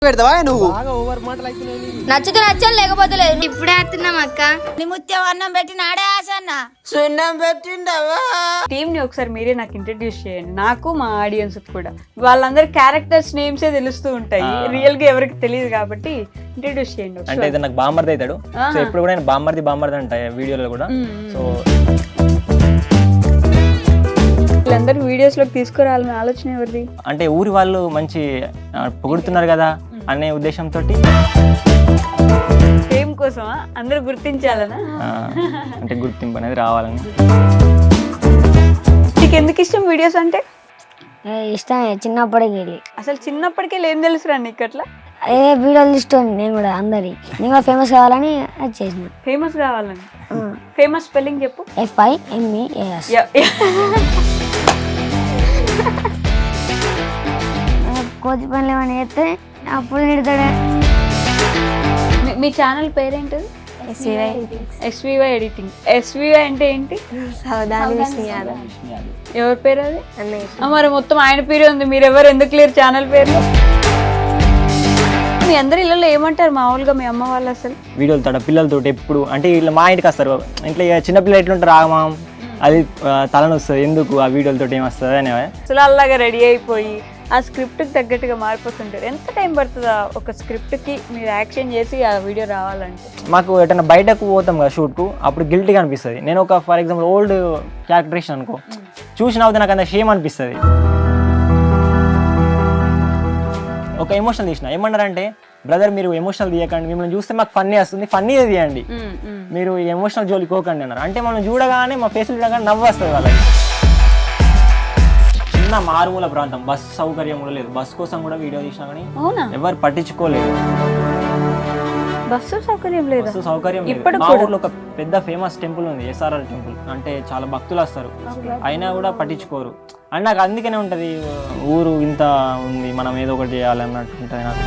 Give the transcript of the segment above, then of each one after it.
పెడతావా నువ్వు? నచ్చితే నచ్చాను లేకపోతే లేదు. ఇప్పుడే వస్తున్నాం అక్క. ముత్యం అన్నం పెట్టినాడే ఆసన్న సున్నం పెట్టిండవా? టీమ్ ని ఒకసారి మీరే నాకు ఇంట్రడ్యూస్ చేయండి, నాకు మా ఆడియన్స్ కూడా. వాళ్ళందరి క్యారెక్టర్స్ నేమ్సే తెలుస్తూ ఉంటాయి, రియల్ గా ఎవరికి తెలియదు కాబట్టి ఇంట్రడ్యూస్ చేయండి. అంటే ఇది నాకు బామ్మర్ది అవుతాడు, సో ఎప్పుడు కూడా నేను బామ్మర్ది అంట వీడియోలో కూడా. సో వీళ్ళందరూ వీడియోస్ లోకి తీసుకురావాలనే ఆలోచన ఎవరిది? అంటే ఊరి వాళ్ళు మంచి పొగుడుతున్నారు కదా అనే ఉద్దేశంతో ఫేమ్ కోసమా? అందరూ గుర్తించాలనా? అంటే గుర్తింపు అనేది రావాలని. నీకు ఎందుకు ఇష్టం వీడియోస్ అంటే? ఇష్టమే చిన్నప్పటికి. అసలు చిన్నప్పటికే ఏం తెలుసురా నీకు అట్లా? ఏ వీడియోలు తీసుకోండి, నేను కూడా నేను కూడా ఫేమస్ కావాలని అది చేసిన. ఫేమస్ కావాలని. ఫేమస్ స్పెల్లింగ్ చెప్పు. FIMEAS. కోతి పనులు ఏమైనా చేస్తే అప్పుడు తిడతాడే. మీ ఛానల్ పేరేంటిది? SVY editing. SVY అంటే ఏంటి? ఎవరి పేరు అది? మరి మొత్తం ఆయన పేరే ఉంది, మీరు ఎవరు ఎందుకు లేరు ఛానల్ పేరు? మీ అందరి ఇళ్ళలో ఏమంటారు మామూలుగా మీ అమ్మ వాళ్ళు? అసలు వీడియోలతో పిల్లలతో ఎప్పుడు అంటే ఇట్లా మా ఇంటికి వస్తారు, ఇంట్లో చిన్నపిల్లలు ఎట్లుంటారు, ఆగమాం అది తలని వస్తుంది, ఎందుకు ఆ వీడియోలతో ఏం వస్తుంది అనే. అసలు అలాగా రెడీ అయిపోయి ఆ స్క్రిప్ట్కి తగ్గట్టుగా మారిపోతుంటారు. ఎంత టైం పడుతుందా ఒక స్క్రిప్ట్కి మీరు యాక్షన్ చేసి ఆ వీడియో రావాలంటే? మాకు ఎటన్నా బయటకు పోతాం కదా షూట్కు, అప్పుడు గిల్టీగా అనిపిస్తుంది. నేను ఒక ఫర్ ఎగ్జాంపుల్ ఓల్డ్ క్యారెక్టరేషన్ అనుకో, చూసినవుతే నాకు అంత షేమ్ అనిపిస్తుంది. ఒక ఎమోషనల్ తీసిన ఏమన్నారంటే, బ్రదర్ మీరు ఎమోషనల్ తీయకండి, మిమ్మల్ని చూస్తే మాకు ఫన్నీ వస్తుంది, ఫన్నీ తీయండి, మీరు ఎమోషనల్ జోలికి పోకండి అన్నారు. అంటే మనం చూడగానే మా ఫేస్లు చూడగానే నవ్వు వస్తుంది వాళ్ళకి. చిన్న మారుమూల ప్రాంతం, బస్ సౌకర్యం కూడా లేదు, బస్ కోసం కూడా వీడియో తీసినా కానీ ఎవరు పట్టించుకోలేదు. బస్సు సౌకర్యం లేదు. బస్సు సౌకర్యం లేదు. మా ఊర్లో ఒక పెద్ద ఫేమస్ టెంపుల్ ఉంది, SRR టెంపుల్, అంటే చాలా భక్తులు వస్తారు, అయినా కూడా పట్టించుకోరు. అండ్ నాకు అందుకనే ఉంటుంది, ఊరు ఇంత ఉంది మనం ఏదో ఒకటి చేయాలి అన్నట్టు ఉంటుంది నాకు.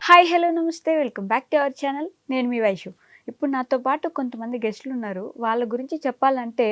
హాయ్, హలో, నమస్తే, welcome back to our channel. నేను మీ వైషు. ఇప్పుడు నాతో పాటు కొంతమంది గెస్టులు ఉన్నారు. వాళ్ళ గురించి చెప్పాలంటే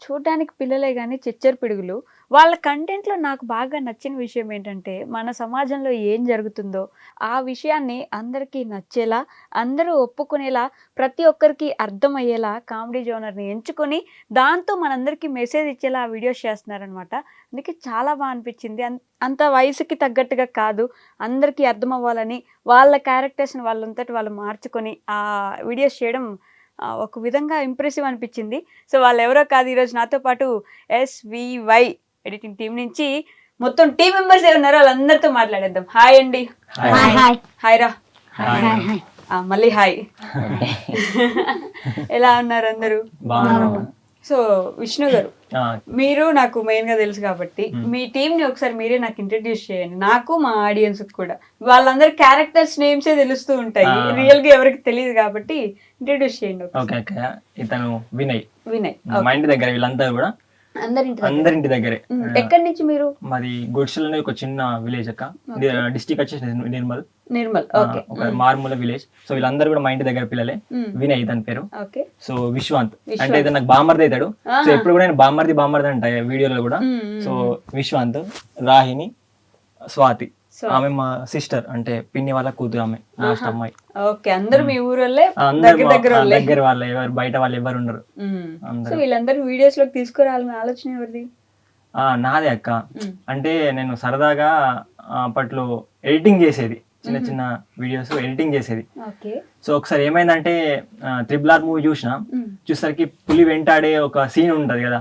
చూడడానికి పిల్లలే కానీ చెచ్చర్ పిడుగులు. వాళ్ళ కంటెంట్లో నాకు బాగా నచ్చిన విషయం ఏంటంటే, మన సమాజంలో ఏం జరుగుతుందో ఆ విషయాన్ని అందరికీ నచ్చేలా, అందరూ ఒప్పుకునేలా, ప్రతి ఒక్కరికి అర్థమయ్యేలా కామెడీ జోనర్ని ఎంచుకొని దాంతో మనందరికీ మెసేజ్ ఇచ్చేలా ఆ వీడియోస్ చేస్తున్నారనమాట. అందుకే చాలా బాగా అనిపించింది. అంత వయసుకి తగ్గట్టుగా కాదు, అందరికీ అర్థం అవ్వాలని వాళ్ళ క్యారెక్టర్స్ని వాళ్ళంతటి వాళ్ళు మార్చుకొని ఆ వీడియోస్ చేయడం ఒక విధంగా ఇంప్రెసివ్ అనిపించింది. సో వాళ్ళు ఎవరో కాదు, ఈరోజు నాతో పాటు SVY ఎడిటింగ్ టీం నుంచి మొత్తం టీం మెంబర్స్ ఏమన్నారో వాళ్ళందరితో మాట్లాడేద్దాం. హాయ్ అండి. హాయ్ రా. మళ్ళీ హాయ్. ఎలా ఉన్నారు అందరూ? సో విష్ణు గారు, మీరు నాకు మెయిన్ గా తెలుసు కాబట్టి మీ టీం ని ఒకసారి మీరే నాకు ఇంట్రడ్యూస్ చేయండి, నాకు మా ఆడియన్స్ కూడా. వాళ్ళందరి క్యారెక్టర్స్ నేమ్సే తెలుస్తూ ఉంటాయి, రియల్ గా ఎవరికి తెలియదు కాబట్టి ఇంట్రడ్యూస్ చేయండి. ఇతను వినయ్. మా ఇంటి దగ్గర వీళ్ళంతా కూడా అందరింటి దగ్గరే. ఎక్కడి నుంచి మీరు? మాది గుడ్షల్ ఒక చిన్న విలేజ్ అక్క, డిస్ట్రిక్ట్ వచ్చేసి నిర్మల్. ఒక మారుమూల విలేజ్. సో వీళ్ళందరూ కూడా మా ఇంటి దగ్గర పిల్లలే. వినయ్ ఇతని పేరు. సో విశ్వాంత్ అంటే ఇతను నాకు బామ్మర్ది అవుతాడు, సో ఎప్పుడు కూడా నేను బామ్మర్ది అంట వీడియోలో కూడా. సో విశ్వాంత్, రాహిని, స్వాతి, ఆమె మా సిస్టర్, అంటే పిన్ని వాళ్ళ కూతురు, ఆమె లాస్ట్ అమ్మాయి. అందరూ మీ ఊరోళ్ళే, దగ్గర వాళ్ళే, ఎవరు బయట వాళ్ళు ఎవరు ఉండరు. వీళ్ళందరూ వీడియోస్ లోకి తీసుకురావాలనే ఆలోచన ఎవరిది? నాదే అక్క. అంటే నేను సరదాగా అప్పట్లో ఎడిటింగ్ చేసేది, చిన్న చిన్న వీడియోస్ ఎడిటింగ్ చేసేది. సో ఒకసారి ఏమైందంటే RRR మూవీ చూసరికి పులి వెంటాడే ఒక సీన్ ఉంటది కదా.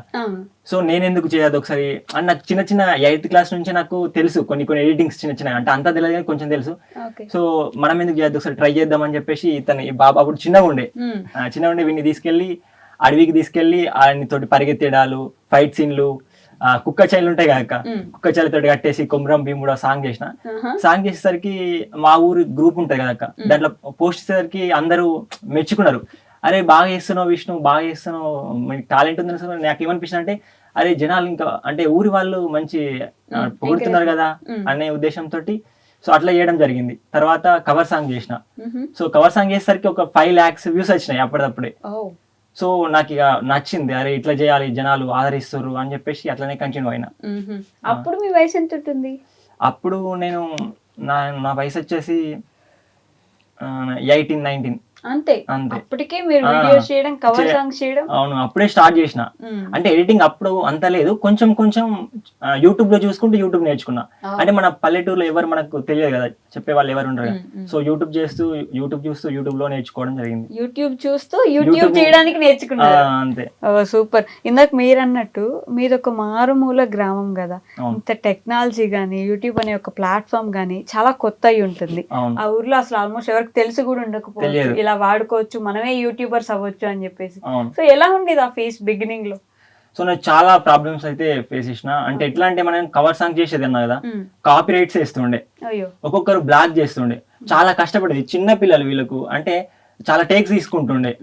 సో నేను ఎందుకు చేయదు ఒకసారి అని నాకు చిన్న చిన్న 8th క్లాస్ నుంచి నాకు తెలుసు కొన్ని ఎడిటింగ్స్ చిన్న చిన్న, అంటే అంతా తెలియదు కానీ కొంచెం తెలుసు. సో మనం ఎందుకు చేయద్దు, ఒకసారి ట్రై చేద్దాం అని చెప్పేసి ఇతను బాబా అప్పుడు చిన్నగా ఉండే వీడిని తీసుకెళ్లి అడవికి తీసుకెళ్లి ఆయన తోటి పరిగెత్తేడాలు, ఫైట్ సీన్లు, కుక్క చైలు ఉంటాయి కదా, కుక్క చైలతో కట్టేసి కొమరం భీముడు సాంగ్ చేసేసరికి మా ఊరు గ్రూప్ ఉంటది కదా అక్క, దాంట్లో పోస్ట్ చేసేసరికి అందరూ మెచ్చుకున్నారు. అరే బాగా చేస్తున్నావు విష్ణు, బాగా చేస్తున్నావు, టాలెంట్ ఉందని. నాకు ఏమనిపించింది అంటే, అరే జనాలు ఇంకా అంటే ఊరి వాళ్ళు మంచి పొగుడుతున్నారు కదా అనే ఉద్దేశంతో సో అట్లా చేయడం జరిగింది. తర్వాత కవర్ సాంగ్ చేసిన. సో కవర్ సాంగ్ చేసేసరికి ఒక 5 lakhs వ్యూస్ వచ్చినాయి అప్పటిదప్పుడే. సో నాకు ఇక నచ్చింది, అరే ఇట్లా చేయాలి, జనాలు ఆదరిస్తారు అని చెప్పేసి అట్లనే కంటిన్యూ అయినా. అప్పుడు మీ వయసు ఎంత ఉంటుంది? అప్పుడు నేను నా వయసు వచ్చేసి 18-19 అంతే. అప్పటికే మీరు వీడియోస్ చేయడం, కవర్ సాంగ్స్ చేయడం? అవును, అప్పుడే స్టార్ట్ చేసిన. అంటే ఎడిటింగ్ అప్పుడు అంత లేదు, కొంచెం కొంచెం యూట్యూబ్ లో చూసుకుంటూ యూట్యూబ్ నేర్చుకున్నా. అంటే మన పల్లెటూరులో ఎవరు మనకు తెలియదు కదా, చెప్పే వాళ్ళు ఎవరు ఉండరు. సో యూట్యూబ్ చూస్తూ యూట్యూబ్ లో నేర్చుకోవడం జరిగింది. యూట్యూబ్ చూస్తూ యూట్యూబ్ చేయడానికి నేర్చుకున్నారు. అంతే. సూపర్. ఇందాక మీరు అన్నట్టు మీది ఒక మారుమూల గ్రామం కదా, ఇంత టెక్నాలజీ గానీ యూట్యూబ్ అనే ఒక ప్లాట్ఫామ్ గానీ చాలా కొత్త అయి ఉంటుంది. ఆ ఊర్లో అసలు ఆల్మోస్ట్ ఎవరికి తెలిసి కూడా ఉండకపోవచ్చు, ఇలా వాడుకోవచ్చు, మనమే యూట్యూబర్స్ అవ్వచ్చు అని చెప్పేసి. సో ఎలా ఉండేది ఆ ఫేస్ బిగినింగ్ లో? సో నేను చాలా ప్రాబ్లమ్స్ అయితే ఫేస్ చేసిన. అంటే ఎట్లా అంటే మనం కవర్ సాంగ్ చేసేది అన్నా కదా, కాపీ రైట్స్ వేస్తుండే, ఒక్కొక్కరు బ్లాక్ చేస్తుండే, చాలా కష్టపడేది. చిన్న పిల్లలు వీళ్ళకు అంటే చాలా టేక్స్ తీసుకుంటుండే,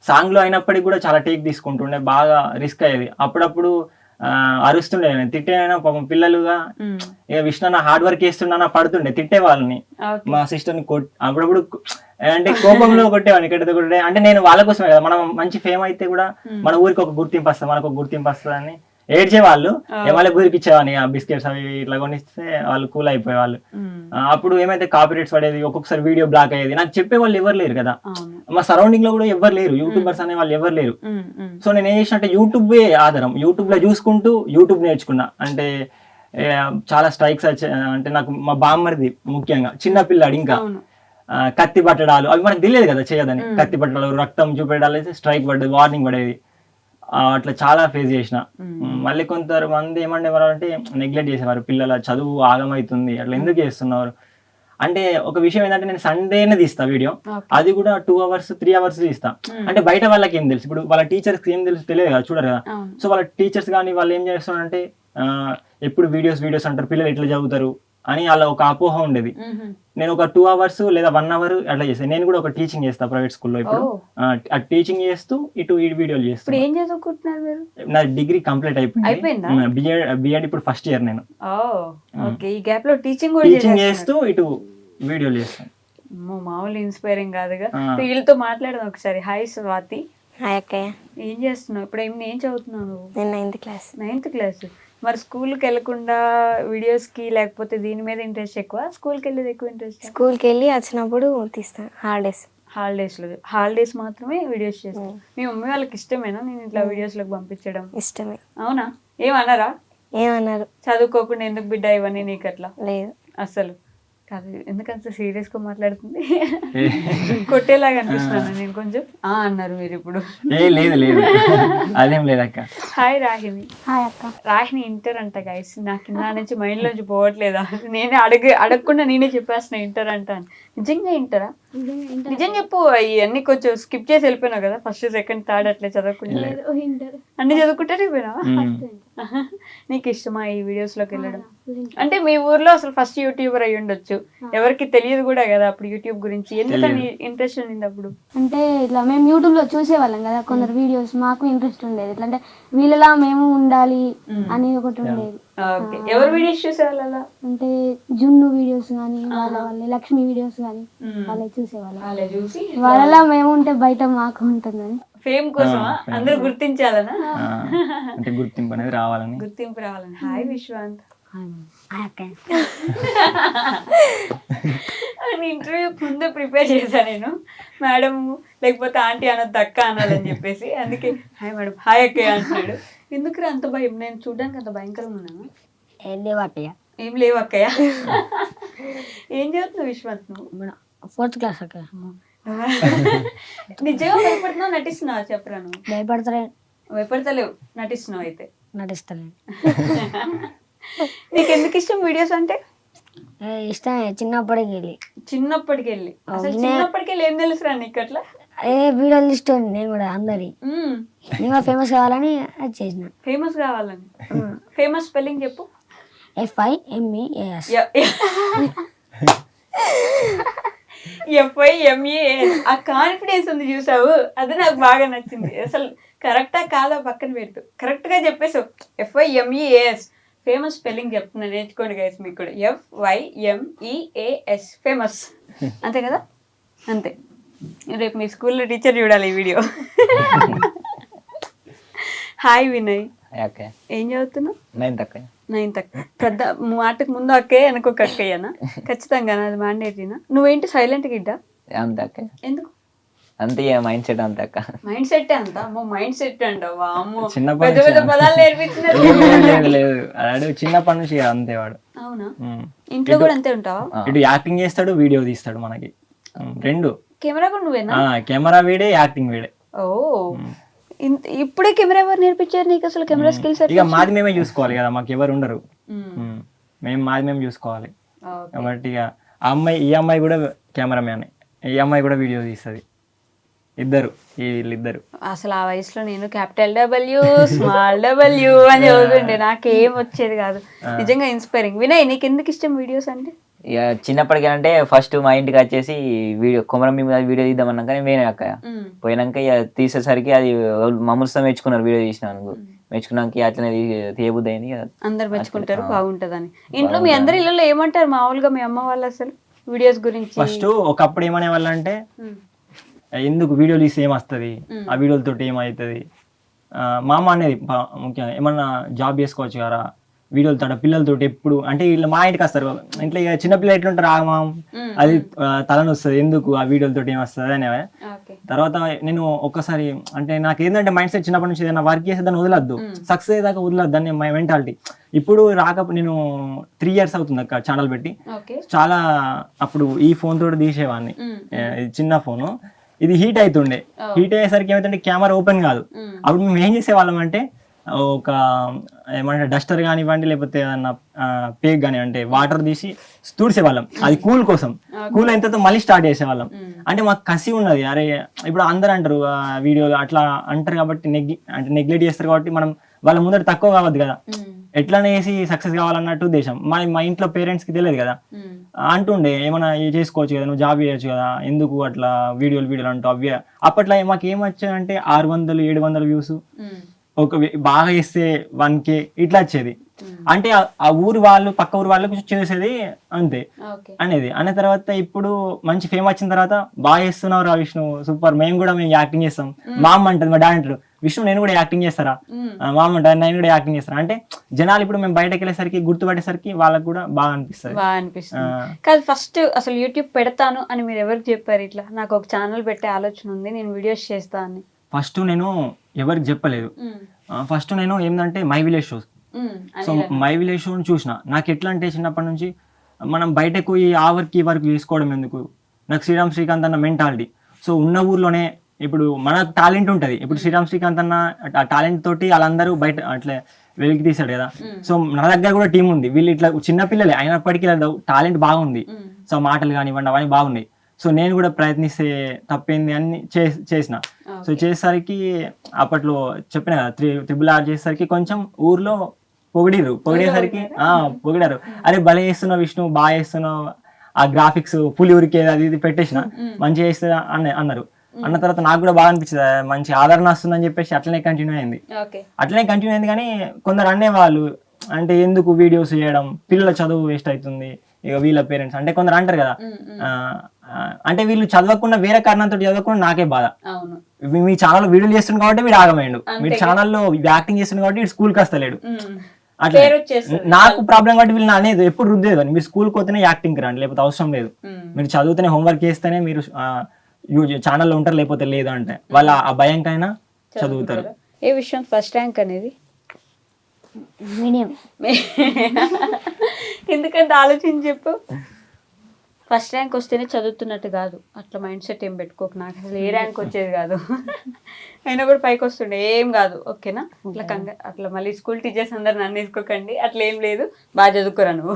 సాంగ్ లో అయినప్పటికీ కూడా చాలా టేక్ తీసుకుంటుండే, బాగా రిస్క్ అయ్యేది. అప్పుడప్పుడు అరుస్తుండే, తిట్టేనా పాపం పిల్లలుగా. ఇక విష్ణు హార్డ్ వర్క్ చేస్తున్నా పడుతుండే, తిట్టే వాళ్ళని, మా సిస్టర్ని అప్పుడప్పుడు అంటే కోపంలో కొట్టేవాడిని, కొట్టే. అంటే నేను వాళ్ళ కోసమే కదా, మనం మంచి ఫేమ్ అయితే కూడా మన ఊరికి ఒక గుర్తింపు వస్తుంది, మనకు ఒక గుర్తింపు వస్తుంది అని ఏడ్చేవాళ్ళు. వాళ్ళ ఊరికి ఇచ్చేవాడిని ఆ బిస్కెట్స్ అవి ఇట్లా కొనిస్తే వాళ్ళు కూల్ అయిపోయేవాళ్ళు. అప్పుడు ఏమైతే కాపీ రైట్స్ పడేది, ఒక్కొక్కసారి వీడియో బ్లాక్ అయ్యేది. నాకు చెప్పే వాళ్ళు ఎవరు లేరు కదా, మా సరౌండింగ్ లో కూడా ఎవరు లేరు, యూట్యూబర్స్ అనే వాళ్ళు ఎవరు లేరు. సో నేను ఏం చేసిన అంటే యూట్యూబే ఆధారం, యూట్యూబ్ లో చూసుకుంటూ యూట్యూబ్ నేర్చుకున్నా. అంటే చాలా స్ట్రైక్స్ వచ్చాయి. అంటే నాకు మా బామ్మరిది ముఖ్యంగా చిన్న పిల్లాడు, ఇంకా కత్తి పట్టడాలు అవి మనకు తెలియదు కదా చేయదని, కత్తి పట్టడాలు, రక్తం చూపెట్టాలి, స్ట్రైక్ పడ్డది, వార్నింగ్ పడేది. అట్లా చాలా ఫేస్ చేసిన. మళ్ళీ కొంతమంది ఏమండేవారు అంటే నెగ్లెక్ట్ చేసేవారు, పిల్లల చదువు ఆగమవుతుంది అట్లా ఎందుకు చేస్తున్నారు అంటే. ఒక విషయం ఏంటంటే నేను సండేనే తీస్తా వీడియో, అది కూడా 2 hours 3 hours తీస్తా. అంటే బయట వాళ్ళకి ఏం తెలుసు, ఇప్పుడు వాళ్ళ టీచర్స్కి ఏం తెలుసు తెలియదు కదా, చూడరు కదా. సో వాళ్ళ టీచర్స్ కానీ వాళ్ళు ఏం చేస్తున్నారంటే ఎప్పుడు వీడియోస్ అంటారు, పిల్లలు ఎట్లా చదువుతారు అని అలా ఒక అపోహ ఉండేది. నేను ఒక 2 hours లేదా 1 hour అట్లా చేస్తాను. నేను కూడా ఒక టీచింగ్ చేస్తా ప్రైవేట్ స్కూల్లో. ఇప్పుడు ఆ టీచింగ్ చేస్తూ ఇటు ఈ వీడియోలు చేస్తాను. ఏం చదువుకుంటున్నారు మీరు? నా డిగ్రీ కంప్లీట్ అయిపోయింది, బిఎడ్ ఇప్పుడు ఫస్ట్ ఇయర్ నేను. ఈ గ్యాప్ లో టీచింగ్ చేస్తూ ఇటు వీడియోలు చేస్తాను. మామూలు ఇన్స్పైరింగ్ కాదుగా. వీళ్ళతో మాట్లాడదాం ఒకసారి. హాయ్ స్వాతి. హాయ్ అక్కయ్య. ఏం చేస్తున్నావు ఇప్పుడు? ఏం చదువుతున్నావు? నేను 9th class. 9th class. మరి స్కూల్కి వెళ్ళకుండా వీడియోస్కి లేకపోతే దీని మీద ఇంట్రెస్ట్ ఎక్కువ, స్కూల్కి వెళ్ళేది ఎక్కువ ఇంట్రెస్ట్? స్కూల్కి వెళ్ళి వచ్చినప్పుడు తీస్తాను హాలిడేస్ మాత్రమే వీడియోస్ చేస్తాను. మీ మమ్మీ వాళ్ళకి ఇష్టమేనా నేను ఇట్లా వీడియోస్లోకి పంపించడం? ఇష్టమే. అవునా? ఏమన్నారా? ఏమన్నారు, చదువుకోకుండా ఎందుకు బిడ్డ ఇవన్నీ నీకు అట్లా? లేదు అసలు కాదు. ఎందుకంత సీరియస్ గా మాట్లాడుతుంది, కొట్టేలాగా అనిపిస్తున్నాను నేను కొంచెం. అన్నారు మీరు ఇప్పుడు. లేదు అదేం లేదక్క. హాయ్ రాహిణి. హాయ్ అక్క. రాహిణి ఇంటర్ అంట గైస్. నాకు నా నుంచి మైండ్ లోంచి పోవట్లేదా, నేనే అడగకుండా నేనే చెప్పేస్తున్నా ఇంటర్ అంటాను. నిజంగా ఇంటరా? నిజం చెప్పు. ఇవన్నీ కొంచెం స్కిప్ చేసి వెళ్ళిపోయినావు కదా, ఫస్ట్ సెకండ్ థర్డ్ అట్లే చదువుకుంటా అన్ని చదువుకుంటే వెళ్ళిపోయినావా? నీకు ఇష్టమా ఈ వీడియోస్ లోకి వెళ్ళడం? అంటే మీ ఊర్లో అసలు ఫస్ట్ యూట్యూబర్ అయ్యి ఉండొచ్చు, ఎవరికి తెలియదు కూడా కదా అప్పుడు యూట్యూబ్ గురించి. ఎందుకని ఇంట్రెస్ట్ ఉండింది అప్పుడు? అంటే ఇట్లా మేము యూట్యూబ్ లో చూసేవాళ్ళం కదా కొందరు వీడియోస్, మాకు ఇంట్రెస్ట్ ఉండేది. ఎట్లా అంటే వీళ్ళలా మేము ఉండాలి అని ఒకటి ఉండేది. ఎవరు వీడియోస్ చూసేవాళ్ళు అలా? అంటే జున్ను వీడియోస్ కానీ, వాళ్ళ లక్ష్మి వీడియోస్ కానీ వాళ్ళే చూసేవాళ్ళం. వాళ్ళలా మేము ఉంటే బయట మాకు ఉంటుందని. ఫేమ్ కోసమా? అందరూ గుర్తించాలనా? అంటే గుర్తింపు అనేది రావాలని. గుర్తింపు రావాలని. హాయ్ విశ్వాంత్. ఇంటర్వ్యూ ముందే ప్రిపేర్ చేశాను నేను, మేడం లేకపోతే ఆంటీ అనొద్దు అక్క అనాలని చెప్పేసి. అందుకే హాయ్ మేడం, హాయ్ అక్కయ్య అంటున్నాడు. ఎందుకు అంత భయం? నేను చూడడానికి అంత భయంకరంగా ఉన్నాను? ఏం లేవు అక్కయ్య. ఏం చదువుతున్నావు విశ్వాంత్ నువ్వు? 4th class అక్క. నిజంగా భయపడుతున్నావు నటిస్తున్నావా? చెప్పరా. నువ్వు భయపడతలేవు, నటిస్తున్నావు అయితే. నటిస్తలేను. నీకు ఎందుకు ఇష్టం వీడియోస్ అంటే? ఇష్టమే చిన్నప్పటికి వెళ్ళి. అసలు చిన్నప్పటికి వెళ్ళి ఏం తెలుసురా నీకు అట్లా? వీడియోలు ఇష్టం నేను కూడా అందరి. నేను కూడా ఫేమస్ కావాలని అది చేసిన. ఫేమస్ కావాలని? ఫేమస్ స్పెల్లింగ్ చెప్పు. FIMEAS. FIMEAS. ఆ కాన్ఫిడెన్స్ ఉంది చూసావు, అది నాకు బాగా నచ్చింది. అసలు కరెక్టా కాదా పక్కన పెట్టు, కరెక్ట్ గా చెప్పేసావు. FIMEAS. ఫేమస్ స్పెల్లింగ్ చెప్తున్నా, నేర్చుకోండి గైస్ మీకు కూడా. FYMEAS famous. అంతే కదా? అంతే. రేపు మీ స్కూల్లో టీచర్ చూడాలి ఈ వీడియో. హాయ్ వినయ్, ఓకే ఏం చదువుతున్నావు? 9th అక్క. 9th అక్క. పెద్ద మాటకు ముందు అక్కయ్య అనుకోక అక్కయ్యనా? ఖచ్చితంగా అది మ్యాండేటరీనా? నువ్వేంటి సైలెంట్ గిడ్డా? అంతే అక్క, ఎందుకు? అంతే మైండ్ సెట్ అంతే అక్క. మైండ్ సెట్ అంత అమ్మో, మైండ్ సెట్ అంటావా? అమ్మో, చిన్నప్పటి పెద్ద పెద్ద పదాలు నేర్పించినారు. లేదు లేదు ఆడు చిన్నప్పటి నుంచి అంతే వాడు. అవునా? ఇంట్లో కూడా అంతే ఉంటావా? ఇటు యాక్టింగ్ చేస్తాడు, వీడియో తీస్తాడు. మనకి రెండు కెమెరా కూడా నువ్వేనా? కెమెరా వీడే, యాక్టింగ్ వీడే. ఓ, ఇప్పుడే కెమెరా ఎవరు నేర్పించారు నీకు అసలు? కెమెరా స్కిల్స్ ఇక మాది మేమే చూసుకోవాలి కదా, మాకు ఎవరు ఉండరు. మాది మేము చూసుకోవాలి కాబట్టి ఇక ఆ అమ్మాయి, ఈ అమ్మాయి కూడా కెమెరామ్యాన్, ఈ అమ్మాయి కూడా వీడియో తీస్తుంది. వీళ్ళిద్దరు. అసలు ఆ వయసులో నేను క్యాపిటల్ డబ్ల్యూ స్మాల్ డబ్ల్యూ అని చదువుతుండే, నాకేం వచ్చేది కాదు. నిజంగా ఇన్స్పైరింగ్. వినయ్, నీకు ఎందుకు ఇష్టం వీడియోస్ అంటే? ఇక చిన్నప్పటికంటే ఫస్ట్ మా ఇంటికి వచ్చేసి వీడియో కొమరం మీద వీడియో తీద్దామన్నాక నేను పోయినా అక్క. పోయినాక ఇక తీసేసరికి అది మమ్మల్ని మెచ్చుకున్నారు, వీడియో తీసినాను. మెచ్చుకున్నాక అట్లనే తీయబుద్ది అయింది. అందరు మెచ్చుకుంటారు, బాగుంటదని. ఇంట్లో మీ అందరి ఇళ్ళలో ఏమంటారు మామూలుగా మీ అమ్మ వాళ్ళు అసలు వీడియోస్ గురించి? ఫస్ట్ ఒకప్పుడు ఏమనే వాళ్ళంటే, ఎందుకు వీడియోలు తీసి ఏమొస్తుంది, ఆ వీడియోలతో ఏమవుతుంది. మా అమ్మ అనేది ముఖ్యంగా ఏమన్నా జాబ్ చేసుకోవచ్చు కదా, వీడియోలతో పిల్లలతో ఎప్పుడు అంటే వీళ్ళు మా ఇంటికి వస్తారు. ఇంట్లో ఇక చిన్నపిల్లలు ఎట్లుంటారు, ఆగమాం అది తలని వస్తుంది, ఎందుకు ఆ వీడియోలతో ఏమొస్తుంది అనే. తర్వాత నేను ఒక్కసారి అంటే నాకు ఏంటంటే మైండ్ సెట్ చిన్నప్పటి నుంచి ఏదైనా వర్క్ చేస్తే దాన్ని వదలద్దు, సక్సెస్ అయ్యేదాకా వదలద్దు అని మై మెంటాలిటీ. ఇప్పుడు నేను 3 years అవుతుంది అక్క ఛానల్ పెట్టి. చాలా అప్పుడు ఈ ఫోన్ తోటి తీసేవాడిని, చిన్న ఫోను. ఇది హీట్ అవుతుండే, హీట్ అయ్యేసరికి ఏమైతుండే కెమెరా ఓపెన్ కాదు. అప్పుడు మేము ఏం చేసేవాళ్ళం అంటే, ఒక ఏమంటే డస్టర్ కానివ్వండి, లేకపోతే ఏదన్నా పేక్ కానీ అంటే వాటర్ తీసి తుడిసేవాళ్ళం, అది కూల్ కోసం. కూల్ అయిన తర్వాత మళ్ళీ స్టార్ట్ చేసేవాళ్ళం. అంటే మాకు కసి ఉన్నది, అరే ఇప్పుడు అందరు అంటారు వీడియోలు అట్లా అంటారు కాబట్టి నెగ్లెక్ట్ చేస్తారు కాబట్టి మనం వాళ్ళ ముందర తక్కువ కావద్దు కదా, ఎట్లనే వేసి సక్సెస్ కావాలన్నట్టు ఉద్దేశం. మా ఇంట్లో పేరెంట్స్ కి తెలియదు కదా, అంటుండే ఏమన్నా చేసుకోవచ్చు కదా, నువ్వు జాబ్ చేయొచ్చు కదా, ఎందుకు అట్లా వీడియోలు అంటూ అవి. అప్పట్లో మాకు ఏమొచ్చాయంటే 600-700 వ్యూస్, ఒక బాగా వేస్తే 1K ఇట్లా వచ్చేది. అంటే ఆ ఊరు వాళ్ళు, పక్క ఊరు వాళ్ళకు చేసేది అంతే అనేది. అన్న తర్వాత ఇప్పుడు మంచి ఫేమ్ వచ్చిన తర్వాత, బాగా చేస్తున్నావు రా విష్ణు, సూపర్, మేము యాక్టింగ్ చేస్తాం. మా అమ్మ అంటది, మా డాడీ అంటారు, విష్ణు నేను కూడా యాక్టింగ్ చేస్తారా, మా అమ్మ అంటారు నేను కూడా యాక్టింగ్ చేస్తారా. అంటే జనాలు ఇప్పుడు మేము బయటకు వెళ్ళేసరికి, గుర్తుపట్టేసరికి వాళ్ళకి కూడా బాగా అనిపిస్తుంది. కాదు, ఫస్ట్ అసలు యూట్యూబ్ పెడతాను అని మీరు ఎవరికి చెప్పారు? ఇట్లా నాకు ఒక ఛానల్ పెట్టే ఆలోచన ఉంది, నేను వీడియోస్ చేస్తా అని. ఫస్ట్ నేను ఎవరికి చెప్పలేదు. ఫస్ట్ నేను ఏంటంటే my village shows, so my village show చూసిన. నాకు ఎట్లా అంటే చిన్నప్పటి నుంచి మనం బయటకు ఆ వర్క్ ఈ వర్క్ చేసుకోవడం ఎందుకు, నాకు శ్రీకాంత్ అన్న మెంటాలిటీ. సో ఉన్న ఊర్లోనే ఇప్పుడు మనకు టాలెంట్ ఉంటుంది. ఇప్పుడు శ్రీకాంత్ అన్న ఆ టాలెంట్ తోటి వాళ్ళందరూ బయట అట్లా వెలికి తీసాడు కదా. సో నా దగ్గర కూడా టీం ఉంది, వీళ్ళు ఇట్లా చిన్నపిల్లలే అయినప్పటికీ టాలెంట్ బాగుంది. సో మాటలు కానివ్వండి అవన్నీ బాగున్నాయి. సో నేను కూడా ప్రయత్నిస్తే తప్పేంది అని చేసిన. సో చేసేసరికి అప్పట్లో చెప్పిన కదా, 3RR చేసేసరికి కొంచెం ఊర్లో పొగిడేసరికి పొగిడారు, అరే భలే చేస్తున్నావు విష్ణు, బాగా చేస్తున్నావు, ఆ గ్రాఫిక్స్ పులి ఉరికేది అది ఇది పెట్టేసిన, మంచిగా చేస్తా అన్నారు. అన్న తర్వాత నాకు కూడా బాగా అనిపించింది, మంచి ఆదరణ వస్తుందని చెప్పేసి అట్లనే కంటిన్యూ అయింది. కానీ కొందరు అనేవాళ్ళు, అంటే ఎందుకు వీడియోస్ చేయడం, పిల్లల చదువు వేస్ట్ అవుతుంది, ఇక వీళ్ళ పేరెంట్స్ అంటే కొందరు అంటారు కదా, అంటే వీళ్ళు చదవకుండా వేరే కారణంతో చదవకుండా నాకే బాధ. మీ ఛానల్లో వీడియోలు చేస్తుంది కాబట్టి వీడు ఆగమైండు, మీరు ఛానల్లో యాక్టింగ్ చేస్తుంది కాబట్టి వీడు స్కూల్కి వస్తలేడు. అట్లా నాకు ప్రాబ్లం కాబట్టి వీళ్ళు అనేది ఎప్పుడు రుద్దేది, మీరు స్కూల్కి పోతేనే యాక్టింగ్కి రండి, లేకపోతే అవసరం లేదు, మీరు చదువుతూనే హోంవర్క్ చేస్తేనే మీరు ఛానల్లో ఉంటారు, లేకపోతే లేదు అంటే వాళ్ళ ఆ భయంకైనా చదువుతారు. ఏ విషయం ఫస్ట్ ర్యాంక్ అనేది? మీడియం. ఎందుకంటే ఆలోచించి చెప్పు. ఫస్ట్ ర్యాంక్ వస్తేనే చదువుతున్నట్టు కాదు, అట్లా మైండ్ సెట్ ఏం పెట్టుకోకు. నాకు అసలు ఏ ర్యాంక్ వచ్చేది కాదు, అయినా కూడా పైకి వస్తుండే, ఏం కాదు, ఓకేనా? అట్లా మళ్ళీ స్కూల్ టీచర్స్ అందరు నన్ను వేసుకోకండి, అట్లా ఏం లేదు, బాగా చదువుకోరా నువ్వు.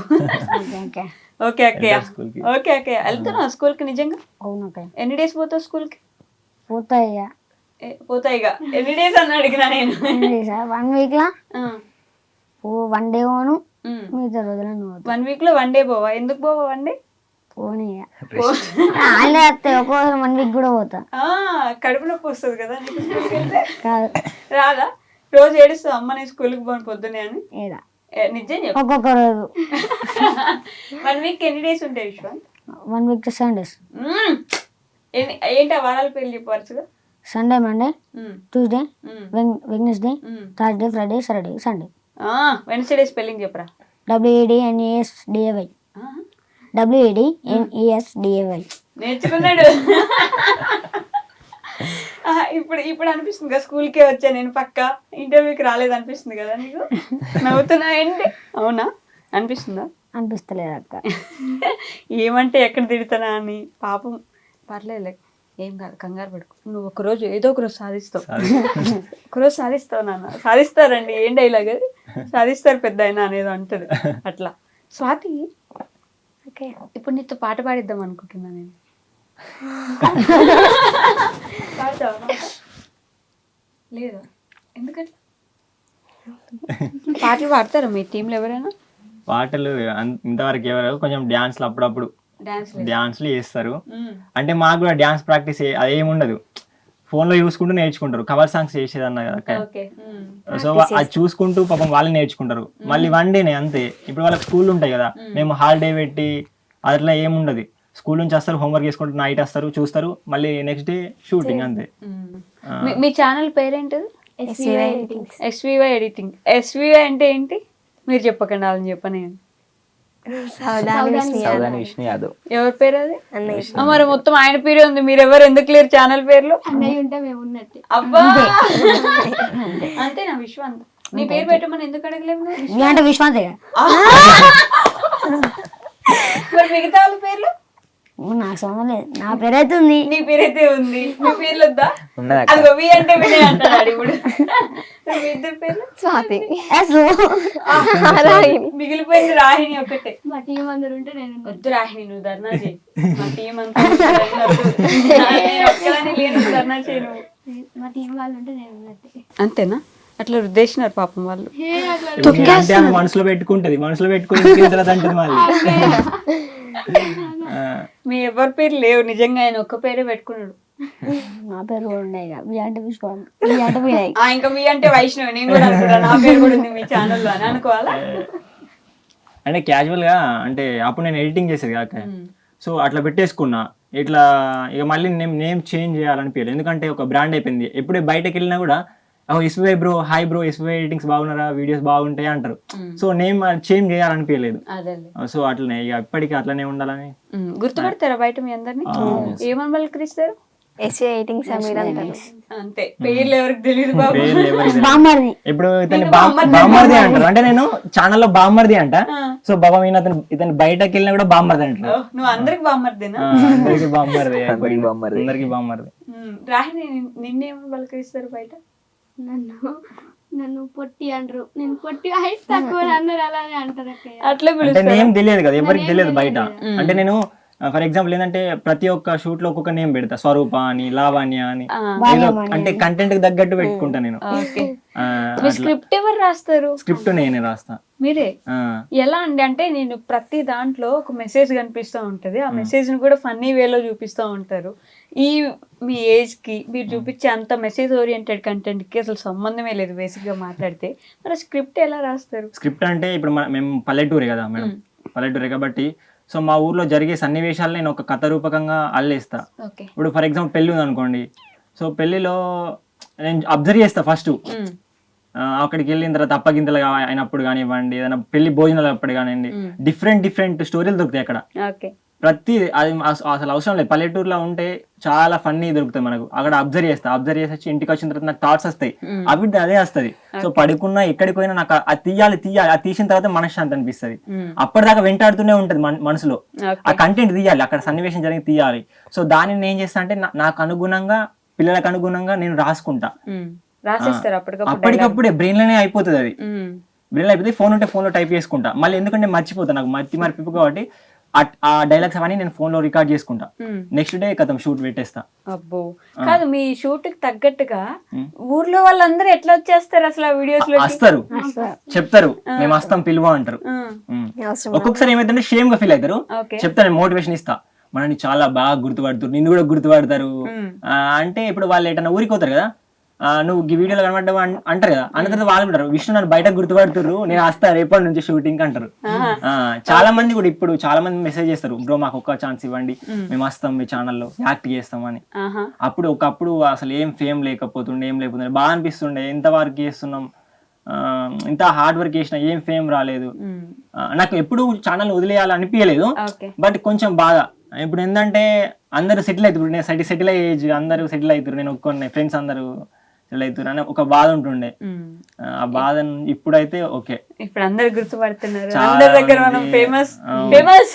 ఓకే అక్కయ్య, ఓకే అక్కయ్య. వెళ్తున్నావు స్కూల్కి నిజంగా? ఎన్ని డేస్ పోతావు స్కూల్కి? పోతాయిగా. ఎన్ని డేస్ అని అడిగినా నేను. 1 week లా 1 day పోను, మిగతా రోజులను 1 week లో 1 day పోవా? ఎందుకు పోవా 1 day? పోనీ వాళ్ళే వస్తాయి, ఒక్కోసారి 1 week కూడా పోతా. కడుపు నొప్పి వస్తుంది కదా నీకు స్కూల్కి వెళ్తే? రాదా? రోజు ఏడుస్తావు అమ్మ నేను స్కూల్కి పోను పొద్దునే అని? నిజం చెప్పు. ఒక్కొక్క రోజు. 1 week ఎన్ని డేస్ ఉంటాయి విశ్వాంత్? 1 week 7 days. ఏంటి ఆ వారాల పేర్లు చెప్పవచ్చుగా? Sunday, Monday, Tuesday, Wednesday, Thursday, Friday, Saturday, Sunday. Wednesday spelling చెప్పరా? WEDNESDAY. WEDNESDAY. నేర్చుకున్నాడు. ఇప్పుడు అనిపిస్తుంది కదా స్కూల్కే వచ్చా నేను, పక్క ఇంటర్వ్యూకి రాలేదు అనిపిస్తుంది కదా నీకు? నవ్వుతున్నా ఏంటి? అవునా అనిపిస్తుందా? అనిపిస్తలేదు అక్క. ఏమంటే ఎక్కడ తిడతానా అని. పాపం పర్లేదు, ఏం కాదు, కంగారు పడుకో. నువ్వు ఒకరోజు ఏదో ఒకరోజు సాధిస్తావు. ఒకరోజు సాధిస్తావు నాన్న. సాధిస్తారండి, ఏం డైలాగ్ అది? సాధిస్తారు పెద్ద అయినా అనేది అంటది అట్లా. స్వాతి, ఇప్పుడు నీతో పాట పాడిద్దాం అనుకుంటున్నా నేను. లేదా? ఎందుకట్లా? పాటలు పాడతారా మీ టీంలో ఎవరైనా? పాటలు ఇంతవరకు ఎవరు, కొంచెం డ్యాన్స్లు అప్పుడప్పుడు డ్యాన్స్లు చేస్తారు. అంటే మాకు కూడా డ్యాన్స్ ప్రాక్టీస్ అదేమి ఉండదు, ఫోన్లో చూసుకుంటూ నేర్చుకుంటారు. కవర్ సాంగ్స్ చేసేదన్నా కదా, సో అది చూసుకుంటూ పాపం వాళ్ళు నేర్చుకుంటారు. మళ్ళీ వన్ డేనే అంతే. ఇప్పుడు వాళ్ళకి స్కూల్ ఉంటాయి కదా, మేము హాలిడే పెట్టి అట్లా ఏముండదు. స్కూల్ నుంచి వస్తారు, హోంవర్క్ చేసుకుంటూ నైట్ వస్తారు, చూస్తారు, మళ్ళీ నెక్స్ట్ డే షూటింగ్ అంతే. మీ ఛానల్ పేరేంటిది? SVY editing. SVY అంటే ఏంటి మీరు చెప్పకండి, వాళ్ళని చెప్పని. సౌదాని విష్ణు యాదవ్. ఎవరి పేరు అది? మరి మొత్తం ఆయన పేరే ఉంది, మీరు ఎవరు ఎందుకు లేరు ఛానల్ పేర్లు? అన్నయ్య ఉంటే మేము ఉన్నట్టు. అబ్బా అంతేనా? విశ్వాంత్. నీ పేరు పెట్టమని ఎందుకు అడగలేము? అంటే విశ్వాంతే. మరి మిగతా వాళ్ళ పేర్లు? నాకు సంబంధం లేదు, నా పేరైతే ఉంది. నీ పేరైతే ఉంది, మీ పేర్లు వద్దా? అదిగో వి అంటే వినయ్ అంటాడు ఇప్పుడు. మీ ఇద్దరు పేర్లు? స్వాతి, మిగిలిపోయింది రాహిణి ఒకటే. మా టీం అందరు ఉంటే నేను వద్దు రాహిణి, నువ్వు ధర్నా చేయి. మా టీం అంతా ఒక్కదాన్ని లేను, ధర్నా చేయి నువ్వు. మా టీం వాళ్ళు ఉంటే నేను ఉన్నట్టే. అంతేనా? అట్లా రుద్దేసినారు పాపం వాళ్ళు. మనసులో పెట్టుకుంటది, మనసులో పెట్టుకుని తర్వాత అంటది మళ్ళీ. మీ ఎవరి పేరు లేవు నిజంగా, ఆయన ఒక్క పేరే పెట్టుకున్నాడు. నా పేరు కూడా ఉన్నాయి, మీ అంటే విశ్వాంత్, మీ అంటే వినయ్. ఇంకా మీ అంటే వైష్ణవి. నేను కూడా అనుకున్నా నా పేరు కూడా ఉంది మీ ఛానల్లో అని అనుకోవాలా? అంటే క్యాజువల్ గా, అంటే అప్పుడు నేను ఎడిటింగ్ చేసేది కాక, సో అట్లా పెట్టేసుకున్నా. ఇట్లా ఇక మళ్ళీ నేమ్ చేంజ్ చేయాలనిపించలేదు, ఎందుకంటే ఒక బ్రాండ్ అయిపోయింది. ఎప్పుడే బయటకు వెళ్ళినా కూడా SVY bro, hi bro, SVY editings బాగున్నారా, వీడియోస్ బాగుంటాయి అంటారు. సో నేమ్ చేంజ్ చేయాలనిపించలేదు. సో అట్లనే ఇక ఇప్పటికీ అట్లనే ఉండాలని. గుర్తుపడతారా బయట మీ అందరినీ? ఏమని పలకరిస్తారు? SVY ఎడిటింగ్ సమీర్ అంటారు అంతే. పేర్లు ఎవరికి తెలియదు బాబు. ఇప్పుడు ఇతని బామ్మర్ది అంటారు, అంటే నేను ఛానల్లో బామ్మర్ది అంట. సో బాబా ఇతను బయటకి వెళ్ళినా కూడా బామ్మర్ది అంటారు. నువ్వు అందరికి బామ్మర్దేనా? అందరికి బామ్మర్ది, అందరికి బామ్మర్ది. రాహిణి, నిన్నేమని పలకరిస్తారు బయట? నన్ను పొట్టి అంటారు, నేను పొట్టి హైట్ తక్కువ అందరు అలానే అంటారు. అట్లా అంటే నేమ్ తెలియదు కదా, ఎవరికి తెలియదు బయట. అంటే నేను ఫర్ ఎగ్జాంపుల్ ఏంటంటే ప్రతి ఒక్క షూట్ లో ఒక్కొక్క నేమ్ పెడతా, స్వరూప అని, లావణ్య అని, అంటే కంటెంట్ కి తగ్గట్టు పెట్టుకుంటా నేను. స్క్రిప్ట్ ఎవరు రాస్తారు? స్క్రిప్ట్ నేనే రాస్తా. మీరే? ఎలా అండి అంటే నేను ప్రతి దాంట్లో ఒక మెసేజ్ కనిపిస్తూ ఉంటది, ఆ మెసేజ్ ని కూడా ఫన్నీ వేలో చూపిస్తూ ఉంటారు. ఈ మీ ఏజ్ కి మీరు చూపించే అంత మెసేజ్ ఓరియంటెడ్ కంటెంట్ కి అసలు సంబంధమే లేదు బేసిక్ గా మాట్లాడితే. మరి స్క్రిప్ట్ ఎలా రాస్తారు? స్క్రిప్ట్ అంటే ఇప్పుడు మేము పల్లెటూరే కదా మేడం, పల్లెటూరే కాబట్టి సో మా ఊర్లో జరిగే సన్నివేశాలు నేను ఒక కథ రూపకంగా అల్లేస్తా. ఇప్పుడు ఫర్ ఎగ్జాంపుల్ పెళ్లి ఉంది అనుకోండి, సో పెళ్లిలో నేను అబ్జర్వ్ చేస్తా ఫస్ట్. అక్కడికి వెళ్ళిన తర్వాత అప్పగింతలు అయినప్పుడు కానివ్వండి, ఏదైనా పెళ్లి భోజనాలు అప్పుడు కానివ్వండి, డిఫరెంట్ స్టోరీలు దొరుకుతాయి అక్కడ. ప్రతి అది అసలు అవసరం లేదు, పల్లెటూరులో ఉంటే చాలా ఫన్నీ దొరుకుతాయి మనకు. అక్కడ అబ్జర్వ్ చేసి వచ్చి ఇంటికి వచ్చిన తర్వాత నాకు థాట్స్ వస్తాయి, అవి అదే వస్తుంది. సో పడుకున్నా ఎక్కడికి పోయినా నాకు అది తీయాలి, అది తీసిన తర్వాత మనశ్శాంతి అనిపిస్తుంది. అప్పటిదాకా వెంటాడుతూనే ఉంటది మనసులో, ఆ కంటెంట్ తీయాలి, అక్కడ సన్నివేశం జరిగి తీయాలి. సో దాన్ని నేను ఏం చేస్తా అంటే నాకు అనుగుణంగా, పిల్లలకు అనుగుణంగా నేను రాసుకుంటా. అప్పటికప్పుడే బ్రెయిన్ లోనే అయిపోతుంది, అది బ్రెయిన్ అయిపోతే ఫోన్ ఉంటే ఫోన్ లో టైప్ చేసుకుంటా. మళ్ళీ ఎందుకంటే మర్చిపోతా, నాకు మర్చిపోయి కాబట్టి ఆ డైలాగ్స్ అవన్నీ నేను ఫోన్ లో రికార్డ్ చేసుకుంటా. నెక్స్ట్ డే కథం షూట్ పెట్టేస్తా. అబ్బో, కాదు మీ షూట్ కి తగ్గట్టుగా ఊర్లో వాళ్ళందరూ ఎట్లా వచ్చేస్తారు అసలు ఆ వీడియోస్ లో? వస్తారు, చెప్తారు మేము వస్తాం పిలువ అంటారు. ఒక్కొక్కసారి ఏమైతే షేమ్ గా ఫీల్ అవుతారు, చెప్తా, నేను మోటివేషన్ ఇస్తా, మనని చాలా బాగా గుర్తుపడుతారు, నిన్ను కూడా గుర్తుపడతారు అంటే. ఇప్పుడు వాళ్ళు ఎటన్నా ఊరికి పోతారు కదా, నువ్వు ఈ వీడియోలో కనబడ్డావు అంటారు కదా. అన్న తర్వాత వాళ్ళు కూడా విష్ణు నన్ను బయట గుర్తుపడుతుర్రు, నేను వస్తా రేపటి నుంచి షూటింగ్ అంటారు. చాలా మంది కూడా ఇప్పుడు చాలా మంది మెసేజ్ చేస్తారు, బ్రో మాకు ఒక్క ఛాన్స్ ఇవ్వండి, మేము వస్తాం మీ ఛానల్లో యాక్ట్ చేస్తాం అని. ఒకప్పుడు అసలు ఏం ఫేమ్ లేకపోతుండే, ఏం లేకపోతుండే, బాగా అనిపిస్తుండే ఎంత వర్క్ చేస్తున్నాం, ఇంత హార్డ్ వర్క్ చేసిన ఏం ఫేమ్ రాలేదు. నాకు ఎప్పుడు ఛానల్ వదిలేయాలని అనిపించలేదు, బట్ కొంచెం బాగా ఇప్పుడు ఏంటంటే అందరూ సెటిల్ అవుతారు, నేను సెటిల్ ఏజ్ అందరూ సెటిల్ అవుతారు, నేను ఒక్కొన్ని ఫ్రెండ్స్ అందరూ సెటిల్ అవుతారు అని ఒక బాధ ఉంటుండే. ఆ బాధ ఇప్పుడైతే ఓకే, ఇప్పుడు అందరు గుర్తుపడుతున్నారు, అందరి దగ్గర మనం ఫేమస్ ఫేమస్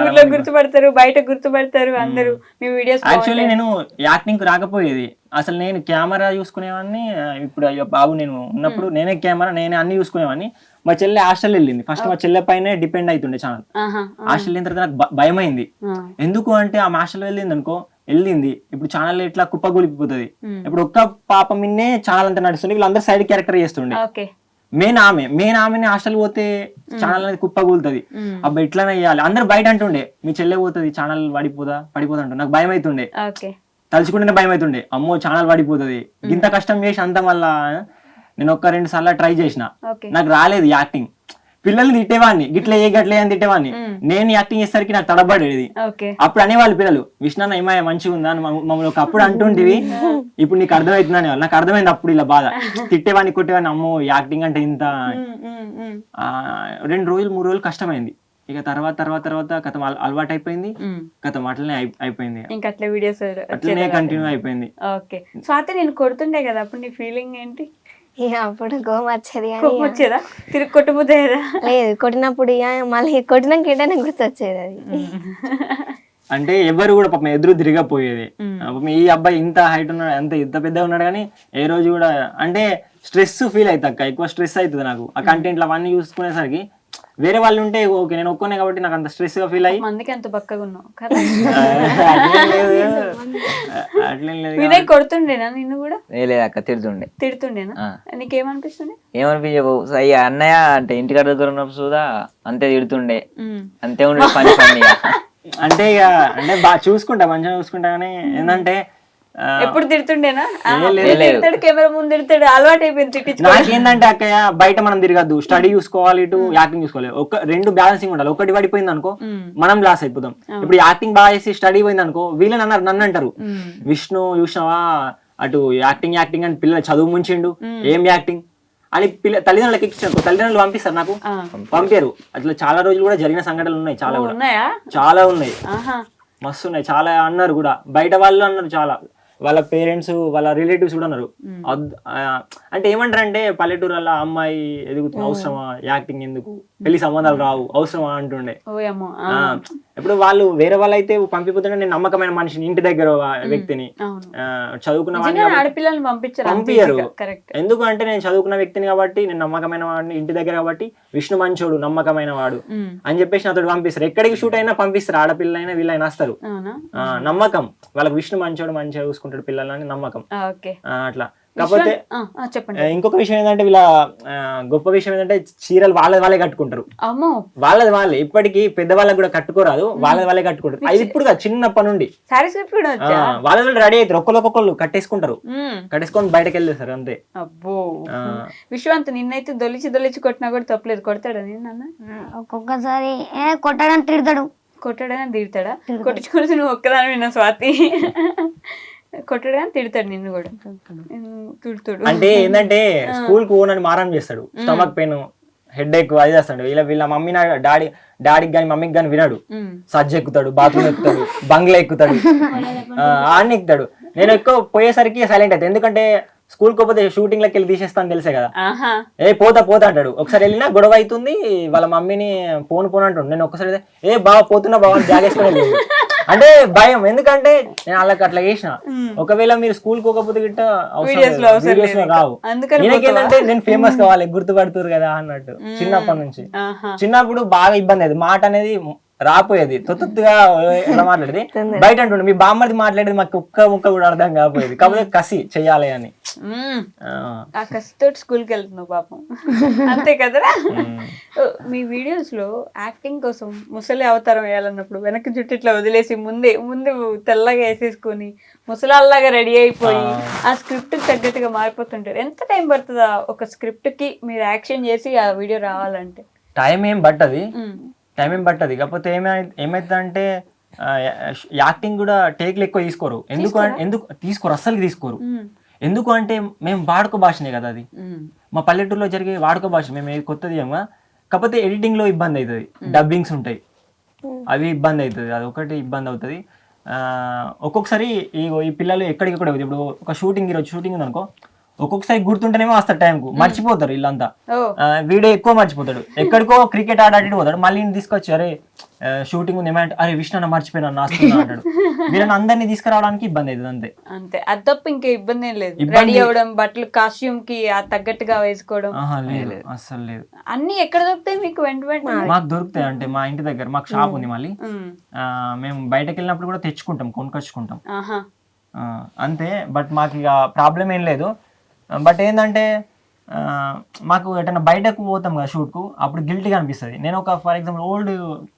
ఊర్లో గుర్తుపడతారు, బయట గుర్తుపడతారు అందరూ మీ వీడియోస్. యాక్చువల్లీ నేను యాక్టింగ్ రాకపోయేది, అసలు నేను కెమెరా చూసుకునేవాడిని. ఇప్పుడు బాబు నేను ఉన్నప్పుడు నేనే కెమెరా, నేనే అన్ని చూసుకునేవాడిని. మా చెల్లె హాస్టల్ వెళ్ళింది, ఫస్ట్ మా చెల్లె పైనే డిపెండ్ అవుతుండే ఛానల్. హాస్టల్ వెళ్ళిన తర్వాత నాకు భయమైంది, ఎందుకు అంటే ఆమె హాస్టల్ వెళ్ళింది అనుకో, వెళ్ళింది ఇప్పుడు ఛానల్ ఎట్లా కుప్పగూలిపోతుంది. ఇప్పుడు ఒక్క పాప మిన్నే ఛానల్ అంతా నడుస్తుంది, వీళ్ళందరూ సైడ్ క్యారెక్టర్ చేస్తుండే. మెయిన్ ఆమెని హాస్టల్ పోతే ఛానల్ అనేది కుప్పగూలుతుంది. అబ్బా ఎట్లనే వేయాలి, అందరు బయట అంటుండే మీ చెల్లె పోతుంది ఛానల్ పడిపోదా అంటుండే. నాకు భయం అవుతుండే, తలుచుకుంటేనే భయం అవుతుండే, అమ్మో ఛానల్ పడిపోతుంది. ఇంత కష్టం చేసి అంత మళ్ళా నేను 1-2 సార్లు ట్రై చేసిన, నాకు రాలేదు యాక్టింగ్. పిల్లల్ని తిట్టేవాడిని, గిట్ల గట్లే అని తిట్టేవాడిని. నేను యాక్టింగ్ చేసేసరికి నాకు తడబడేది. అప్పుడు అనేవాళ్ళు పిల్లలు, విష్ణు ఏమయ్య మంచిగా ఉందా అని మమ్మల్ని ఒకప్పుడు అంటుంటివి, ఇప్పుడు నీకు అర్థమవుతుంది అనేవాళ్ళు. నాకు అర్థమైంది అప్పుడు ఇలా బాధ, తిట్టేవాడిని కొట్టేవాడిని, అమ్మో యాక్టింగ్ అంటే ఇంత. 2 రోజులు 3 రోజులు కష్టమైంది, ఇక తర్వాత కథ అలవాటు అయిపోయింది, కథ అట్లనే అయిపోయింది, ఇంకా అట్లా వీడియోస్ అట్లనే కంటిన్యూ అయిపోయింది. ఓకే. స్వాతి నేను కొడుతుండే కదా, అప్పుడు నీ ఫీలింగ్ ఏంటి? అప్పుడు కోపం వచ్చేది, వచ్చేదా తిరిగి కొట్టుబుద్దేదా? లేదు, కొట్టినప్పుడు మళ్ళీ కొట్టినాక ఏంటనే గుర్తొచ్చేది అది. అంటే ఎవరు కూడా పాపం ఎదురు తిరగపోయేది. ఈ అబ్బాయి ఇంత హైట్ ఉన్నాడు, ఇంత పెద్దగా ఉన్నాడు, కానీ ఏ రోజు కూడా అంటే స్ట్రెస్ ఫీల్ అవుతా అక్క, ఎక్కువ స్ట్రెస్ అవుతుంది నాకు ఆ కంటెంట్లు అవన్నీ చూసుకునేసరికి. వేరే వాళ్ళు ఉంటే ఓకే, నేను ఒక్కనే కాబట్టి నాకు అంత స్ట్రెస్ గా ఫీల్ అయ్యి అందుకే అంత బక్కగా ఉన్నావు. వినయ్ కొడుతుండేనా నిన్ను కూడా? లేదక్క, తిడుతుండేనా? నీకేమనిపిస్తుండే? ఏమనిపించవు అయ్యా అన్నయ్య అంటే ఇంటికాడ దగ్గర ఉన్నప్పుడు చూదా అంతే తిడుతుండే, అంతే ఉండే పని పని. అంటే ఇక అంటే బాగా చూసుకుంటా, మంచిగా చూసుకుంటా, కానీ ఏంటంటే ఎప్పుడు తిడుతుండేనా? కెమెరా ముందు తిడతాడు, అలవాటు అయిపోయింది తిట్టించు. నాకేందంటే అక్కయ్య బయట మనం తిరగద్దు, స్టడీ చూసుకోవాలి, ఇటు యాక్టింగ్ చూసుకోవాలి, 2 బ్యాలెన్సింగ్ ఉండాలి. ఒకటి పడిపోయింది అనుకో మనం లాస్ అయిపోతాం. ఇప్పుడు యాక్టింగ్ బాగా చేసి స్టడీ పోయింది అనుకో, వీళ్ళని నన్ను అంటారు, విష్ణు చూసినావా అటు యాక్టింగ్ అని పిల్లలు చదువు ముంచిండు, ఏం యాక్టింగ్ అని తల్లిదండ్రులకి ఇచ్చాను. తల్లిదండ్రులు పంపిస్తారు, నాకు పంపారు. అట్లా చాలా రోజులు కూడా జరిగిన సంఘటనలు ఉన్నాయి, చాలా ఉన్నాయి, మస్తు ఉన్నాయి. చాలా అన్నారు కూడా, బయట వాళ్ళు అన్నారు, చాలా వాళ్ళ పేరెంట్స్ వాళ్ళ రిలేటివ్స్ కూడా అన్నారు. అంటే ఏమంటారు అంటే పల్లెటూరులో అమ్మాయి ఎదుగుతుంది, అవసరమా యాక్టింగ్, ఎందుకు పెళ్లి సంబంధాలు రావు, అవసరమా అంటుండే. ఇప్పుడు వాళ్ళు వేరే వాళ్ళు అయితే పంపిపోతుంటే, నేను నమ్మకమైన మనిషిని, ఇంటి దగ్గర వ్యక్తిని, చదువుకున్న వాడిని పంపించరు. ఎందుకు అంటే నేను చదువుకున్న వ్యక్తిని కాబట్టి, నేను నమ్మకమైన వాడిని, ఇంటి దగ్గర కాబట్టి, విష్ణు మంచోడు నమ్మకమైన వాడు అని చెప్పేసి నాతో పంపిస్తారు. ఎక్కడికి షూట్ అయినా పంపిస్తారు, ఆడపిల్లైనా వీళ్ళైనా వస్తారు. నమ్మకం వాళ్ళకి, విష్ణు మంచోడు, మంచిగా చూసుకుంటాడు పిల్లలని నమ్మకం. అట్లా. కాకపోతే ఇంకొక విషయం ఏంటంటే, వీళ్ళ గొప్ప విషయం ఏంటంటే చీరలు వాళ్ళే కట్టుకుంటారు, వాళ్ళే. ఇప్పటికీ పెద్దవాళ్ళకి కూడా కట్టుకోరాదు, వాళ్ళే కట్టుకుంటారు. అది ఇప్పుడు చిన్నప్పటి నుండి వాళ్ళ రెడీ అవుతారు, ఒక్కొక్కళ్ళు కట్టేసుకొని బయటకు వెళ్ళేస్తారు అంతే. అబ్బో విశ్వాంత్, నిన్నైతే దొలిచి కొట్టినా కూడా తప్పలేదు, కొడతాడా నిన్న? ఒక్కొక్కసారి కొట్టడానికి తిడతాడు, కొట్టించుకొని నువ్వు ఒక్కదాని విన్నా స్వాతి, కొట్టడా తిడతాడు నిన్ను కూడా, తిడుతాడు. అంటే ఏంటంటే స్కూల్ కు ఓనని మారం చేస్తాడు, స్టమక్ పెయిన్, హెడ్ ఎక్ అది చేస్తాడు. వీళ్ళ మమ్మీ డాడీకి గాని మమ్మీకి గాని వినాడు, సజ్జ ఎక్కుతాడు, బాత్రూమ్ ఎక్కుతాడు, బంగ్లా ఎక్కుతాడు, ఆడిని ఎక్కుతాడు. నేను ఎక్కువ పోయేసరికి సైలెంట్ అవుతాను, ఎందుకంటే స్కూల్ పోతే షూటింగ్ లకి వెళ్ళి తీసేస్తాను తెలుసే కదా. పోతా అంటాడు. ఒకసారి వెళ్ళినా గొడవ అవుతుంది, వాళ్ళ మమ్మీని పోను అంటాడు. నేను ఒక్కసారి పోతున్నా బాగా జాగేసుకొని అంటే భయం, ఎందుకంటే నేను వాళ్ళకి అట్లా చేసిన. ఒకవేళ మీరు స్కూల్ పోకపోతే గిట్ట రావు. ఏంటంటే నేను ఫేమస్ కావాలి, గుర్తుపడుతురు కదా అన్నట్టు. చిన్నప్పటి నుంచి చిన్నప్పుడు బాగా ఇబ్బంది అయింది, మాట అనేది రాపోయేది తొత్తుగా ఎలా మాట్లాడేది బయట అంటుండే మీ బామ్మది మాట్లాడేది మాకు ఒక్క ముక్క కూడా అర్థం కాకపోయేది కాకపోతే కసి చెయ్యాలి అని ఆ కసితో స్కూల్కి వెళ్తున్నావు పాపం అంతే కదరా. మీ వీడియోస్ లో యాక్టింగ్ కోసం ముసలి అవతారం వేయాలన్నప్పుడు వెనక్కి జుట్టు ఇట్లా వదిలేసి ముందు తెల్లగా వేసేసుకొని ముసలాల్లాగా రెడీ అయిపోయి ఆ స్క్రిప్ట్ కి తగ్గట్టుగా మారిపోతుంటారు. ఎంత టైం పడుతుందా ఒక స్క్రిప్ట్ కి మీరు యాక్షన్ చేసి ఆ వీడియో రావాలంటే? టైం ఏం పట్టది కాకపోతే ఏమైతుందంటే యాక్టింగ్ కూడా టేక్లు ఎక్కువ తీసుకోరు. ఎందుకు తీసుకోరు, అస్సలు తీసుకోరు. ఎందుకు అంటే మేము వాడుక భాషనే కదా అది, మా పల్లెటూరులో జరిగే వాడుక భాష. మేము ఏది కొత్తది ఏమో, కాకపోతే ఎడిటింగ్ లో ఇబ్బంది అవుతుంది, డబ్బింగ్స్ ఉంటాయి అవి ఇబ్బంది అవుతుంది, అది ఒకటి ఇబ్బంది అవుతుంది. ఒక్కొక్కసారి ఈ పిల్లలు ఎక్కడికెక్కడ ఇప్పుడు ఒక షూటింగ్ ఈరోజు షూటింగ్ ఉంది అనుకో, ఒక్కొక్కసారి గుర్తుంటేనేమో వస్తారు టైంకు మర్చిపోతారు. వీళ్ళంతా వీడియో ఎక్కువ మర్చిపోతాడు, ఎక్కడికో క్రికెట్ ఆడి పోతాడు, మళ్ళీ తీసుకొచ్చి అరే షూటింగ్ ఉంది ఏమంటే అరే విష్ణు అన్న మర్చిపోయినా నాస్తున్నా అంటాడు. వీళ్ళని అందరినీ తీసుకురావడానికి ఇబ్బంది అవుతుంది అంతే. అంతే, అది తప్ప ఇంకా ఇబ్బంది ఏం లేదు. రెడీ అవ్వడం, బట్టలు కాస్ట్యూమ్ కి తగ్గట్టుగా వేసుకోవడం లేదు, అస్సలు లేదు. అన్ని ఎక్కడ దొరుకుతాయి మీకు? వెంట మాకు దొరుకుతాయి అంటే మా ఇంటి దగ్గర మాకు షాప్ ఉంది, మళ్ళీ మేము బయటకు వెళ్ళినప్పుడు కూడా తెచ్చుకుంటాం, కొనుకొచ్చుకుంటాం అంతే. బట్ మాకు ఇక ప్రాబ్లం ఏం లేదు. బట్ ఏంటంటే మాకు ఎటన్నా బయటకు పోతాం కదా షూట్కు, అప్పుడు గిల్టీగా అనిపిస్తుంది. నేను ఒక ఫర్ ఎగ్జాంపుల్ ఓల్డ్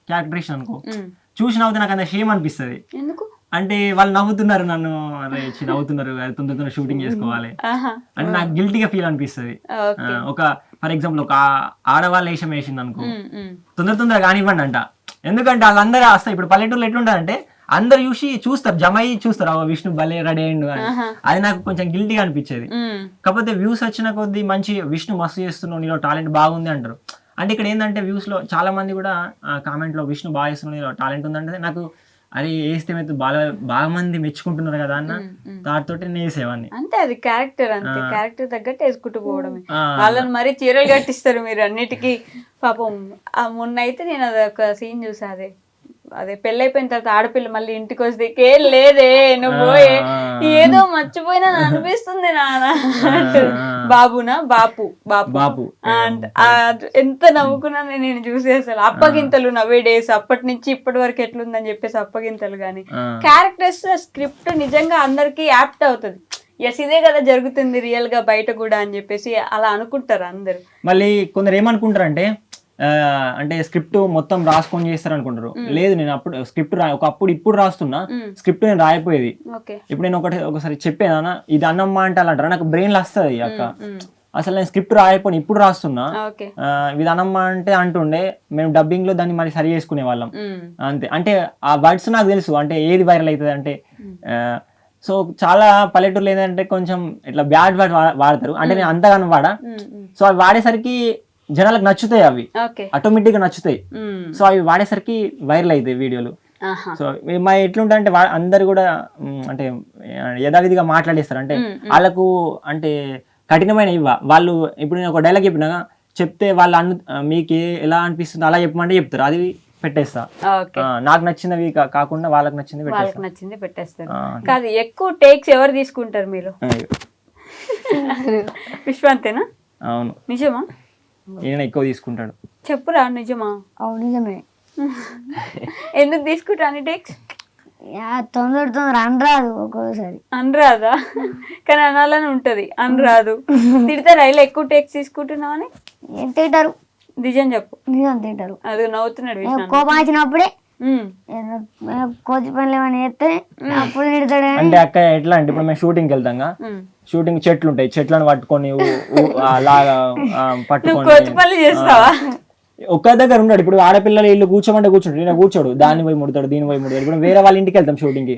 క్యారెక్టరేషన్ అనుకో, చూసి నవ్వుతే నాకు అంత షేమ్ అనిపిస్తుంది. అంటే వాళ్ళు నవ్వుతున్నారు, నన్ను నవ్వుతున్నారు, తొందర షూటింగ్ చేసుకోవాలి అంటే నాకు గిల్టీగా ఫీల్ అనిపిస్తుంది. ఒక ఫర్ ఎగ్జాంపుల్ ఒక ఆడవాళ్ళ వేషం వేసింది అనుకో, తొందరగా కానివ్వండి అంట. ఎందుకంటే వాళ్ళందరూ వస్తాయి. ఇప్పుడు పల్లెటూరులో ఎట్లుంటారంటే అందరు చూస్తారు, జమ అయ్యి చూస్తారు, విష్ణు భలే రెడీ అయ్యిండు అని. అది నాకు కొంచెం గిల్టీగా అనిపించేది. కాకపోతే వ్యూస్ వచ్చిన కొద్ది మంచి విష్ణు మస్తు చేస్తున్నావు, నీలో టాలెంట్ బాగుంది అంటారు. అంటే ఇక్కడ ఏంటంటే వ్యూస్ లో చాలా మంది కూడా కామెంట్ లో విష్ణు బాగా చేస్తున్నావు, నీలో టాలెంట్ ఉందంటే నాకు అది వేస్తే బాగా మంది మెచ్చుకుంటున్నారు కదా అన్న దాటితో నేను వేసేవాడిని. అంతే, అది క్యారెక్టర్, అంతే క్యారెక్టర్ తగ్గట్టు వేసుకుంటూ పోవడమే. వాళ్ళని మరీ చీరలు కట్టిస్తారు మీరు అన్నిటికీ. పాపం మొన్న అయితే నేను అదొక సీన్ చూసా, అదే పెళ్ళైపోయిన తర్వాత ఆడపిల్ల మళ్ళీ ఇంటికి వస్తే ఏం లేదే నువ్వు ఏదో మర్చిపోయినా అనిపిస్తుంది నాన్న. బాబునా బాపు ఎంత నవ్వుకున్నాను నేను చూసి. అసలు అప్పగింతలు నవే డేస్ అప్పటి నుంచి ఇప్పటి వరకు ఎట్లుందని చెప్పేసి అప్పగింతలు గానీ క్యారెక్టర్స్ స్క్రిప్ట్ నిజంగా అందరికి యాప్ట్ అవుతుంది. ఎస్ ఇదే కదా జరుగుతుంది రియల్ గా బయట కూడా అని చెప్పేసి అలా అనుకుంటారు అందరు. మళ్ళీ కొందరు ఏమనుకుంటారు అంటే స్క్రిప్ట్ మొత్తం రాసుకొని చేస్తారు అనుకుంటారు. లేదు, నేను అప్పుడు స్క్రిప్ట్ ఇప్పుడు రాస్తున్నా స్క్రిప్ట్ నేను రాయిపోయేది. ఇప్పుడు నేను ఒకసారి చెప్పానా ఇది అన్నమ్మా అంటే అలా అంటారా, నాకు బ్రెయిన్ లో వస్తుంది అక్క. అసలు నేను స్క్రిప్ట్ రాయిపోయి ఇప్పుడు రాస్తున్నా, ఇది అన్నమ్మా అంటే అంటుండే, మేము డబ్బింగ్ లో దాన్ని మళ్ళీ సరి చేసుకునే వాళ్ళం అంతే. అంటే ఆ వర్డ్స్ నాకు తెలుసు, అంటే ఏది వైరల్ అవుతుంది అంటే. సో చాలా పల్లెటూరులో ఏంటంటే కొంచెం ఇట్లా బ్యాడ్ వర్డ్ వాడతారు, అంటే నేను అంతగానో వాడా. సో అవి వాడేసరికి జనాలకు నచ్చుతాయి, అవి ఆటోమేటిక్ గా నచ్చుతాయి. సో అవి వాడేసరికి వైరల్ అవుతాయి వీడియోలు. సో మా ఎట్లుంటా అంటే అందరు కూడా అంటే యథావిధిగా మాట్లాడేస్తారు. అంటే వాళ్ళకు అంటే కఠినమైన వాళ్ళు ఇప్పుడు నేను ఒక డైలాగ్ చెప్పినా చెప్తే వాళ్ళు మీకు ఎలా అనిపిస్తుందో అలా చెప్పమంటే చెప్తారు, అది పెట్టేస్తా. నాకు నచ్చినవి కాకుండా వాళ్ళకి నచ్చింది పెట్టేస్తారు. కాదు, ఎక్కువ టేక్స్ ఎవరు తీసుకుంటారు మీరు? విశ్వాంతేనా? అవును. నిజమా? ఈయన ఎక్కువ తీసుకుంటాడు. చెప్పురా, నిజమా? అవును నిజమే. ఎందుకు తీసుకుంటా అని టేక్స్? తొందర అనరాదు, ఒక్కోసారి అనరాదా? కానీ అనాలని ఉంటది, అనరాదు. తిడతారా ఇలా ఎక్కువ టేక్స్ తీసుకుంటున్నావు అని? ఏం తింటారు? నిజం చెప్పు. నిజం తింటారు. అది నవ్వుతున్నాడు. కోపం వచ్చినప్పుడే కోచి పనులు ఏమైనా చేస్తే అప్పుడు తిడతాడు. అంటే అక్క ఎట్లా అంటే ఇప్పుడు మేము షూటింగ్కి వెళ్తాం, షూటింగ్ చెట్లు ఉంటాయి, చెట్లను పట్టుకొని లాగా పట్టుకొని కోతి పనులు చేస్తావా? ఒక్క దగ్గర ఉన్నాడు. ఇప్పుడు ఆడపిల్లలు ఇల్లు కూర్చోమంటే కూర్చుంటాడు, ఈయన కూర్చోడు, దాన్ని పోయి ముడతాడు, దీన్ని పోయి ముడతాడు. ఇప్పుడు వేరే వాళ్ళ ఇంటికి వెళ్తాం షూటింగ్ కి,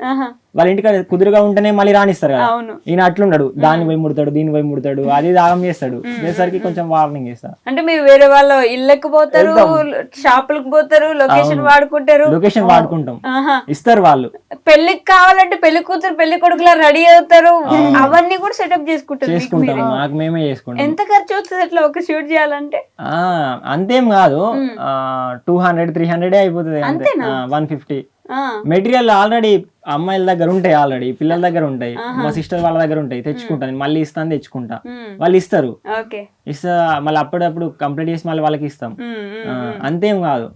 వాళ్ళ ఇంటికి కుదురుగా ఉంటేనే మళ్ళీ రానిస్తారు కదా, ఈయన అట్లున్నాడు, దాన్ని పోయి ముడతాడు, దీన్ని పోయి ముడతాడు, అది దాగం చేస్తాడు. చేసరికి కొంచెం వార్నింగ్ చేస్తా. అంటే మీరు వేరే వాళ్ళ ఇళ్ళకి పోతారు, షాపులకు పోతారు, లొకేషన్ వాడుకుంటాం, ఇస్తారు వాళ్ళు. పెళ్లికి కావాలంటే పెళ్లి కూతురు పెళ్లి కొడుకులా రెడీ అవుతారు, అవన్నీ కూడా సెటప్ చేసుకుంటారు. మాకు మేమే చేసుకుంటాం. ఎంత ఖర్చు అవుతుంది అట్లా ఒక షూట్ చేయాలంటే? అంతేం కాదు, 200-300 అయిపోతుంది, 150. మెటీరియల్ ఆల్రెడీ అమ్మాయిల దగ్గర ఉంటాయి, ఆల్రెడీ పిల్లల దగ్గర ఉంటాయి, మా సిస్టర్ వాళ్ళ దగ్గర ఉంటాయి, తెచ్చుకుంటా నేను, మళ్ళీ ఇస్తాను తెచ్చుకుంటా, వాళ్ళు ఇస్తారు, ఇస్తా మళ్ళీ అప్పుడప్పుడు కంప్లీట్ చేసి మళ్ళీ వాళ్ళకి ఇస్తాం. అంతేం కాదు,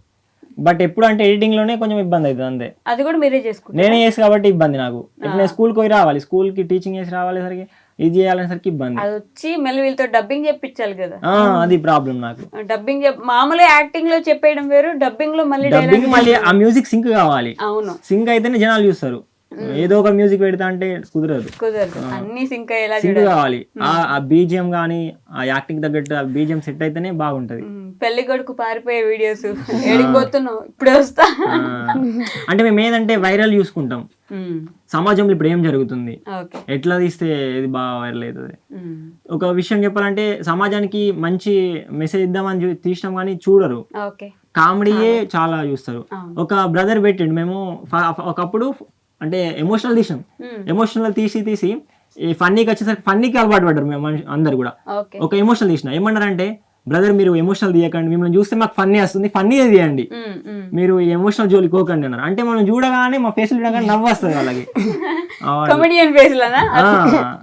బట్ ఎప్పుడు అంటే ఎడిటింగ్ లోనే కొంచెం ఇబ్బంది అవుతుంది అంతే. అది కూడా మీరే చేసుకుంటారు. నేనే చేసి కాబట్టి ఇబ్బంది నాకు. ఇప్పుడు నేను స్కూల్కి పోయి రావాలి, స్కూల్కి టీచింగ్ చేసి రావాలి సరికి ఇది చేయాలనేసరికి ఇబ్బంది. అది వచ్చి మళ్ళీ వీళ్ళతో డబ్బింగ్ చెప్పించాలి కదా, అది ప్రాబ్లం నాకు. డబ్బింగ్ మామూలుగా యాక్టింగ్ లో చెప్పేయడం వేరు, డబ్బింగ్ లో మళ్ళీ డబ్బింగ్ మళ్ళీ ఆ మ్యూజిక్ సింక్ కావాలి. అవును, సింక్ అయితేనే జనాలు చూస్తారు. ఏదో ఒక మ్యూజిక్ పెడతా అంటే కుదరదు. అన్ని సింక్ అయ్యేలా సింక్ కావాలి. ఆ బీజిఎం గానీ ఆ యాక్టింగ్ తగ్గట్టు ఆ బీజిఎం సెట్ అయితేనే బాగుంటది. పెళ్లి కొడుకు పారిపోయే వీడియోస్ ఏడిపోతున్నావు ఇప్పుడే వస్తా అంటే మేము ఏదంటే వైరల్ చూసుకుంటాం, సమాజంలో ఇప్పుడు ఏం జరుగుతుంది, ఎట్లా తీస్తే ఇది బాగా వైరల్ అవుతుంది. ఒక విషయం చెప్పాలంటే సమాజానికి మంచి మెసేజ్ ఇద్దామని తీసినాం కానీ చూడరు, కామెడీయే చాలా చూస్తారు. ఒక బ్రదర్ పెట్టిండు, మేము ఒకప్పుడు అంటే ఎమోషనల్ తీసినాం, ఎమోషనల్ తీసి ఈ ఫన్నీకి వచ్చేసరికి ఫన్నీకి అలవాటు పడ్డారు మేము అందరు కూడా. ఒక ఎమోషనల్ తీసిన ఏమన్నారంటే, బ్రదర్ మీరు ఎమోషనల్ తీయకండి, మిమ్మల్ని చూస్తే మాకు ఫన్నీ వస్తుంది, ఫన్నీ తీయండి, మీరు ఎమోషనల్ జోలికి పోకండి అన్నారు. అంటే మనం చూడగానే మా ఫేస్ చూడగానే నవ్వు వస్తుంది వాళ్ళకి, కామెడియన్ ఫేస్ లోనా.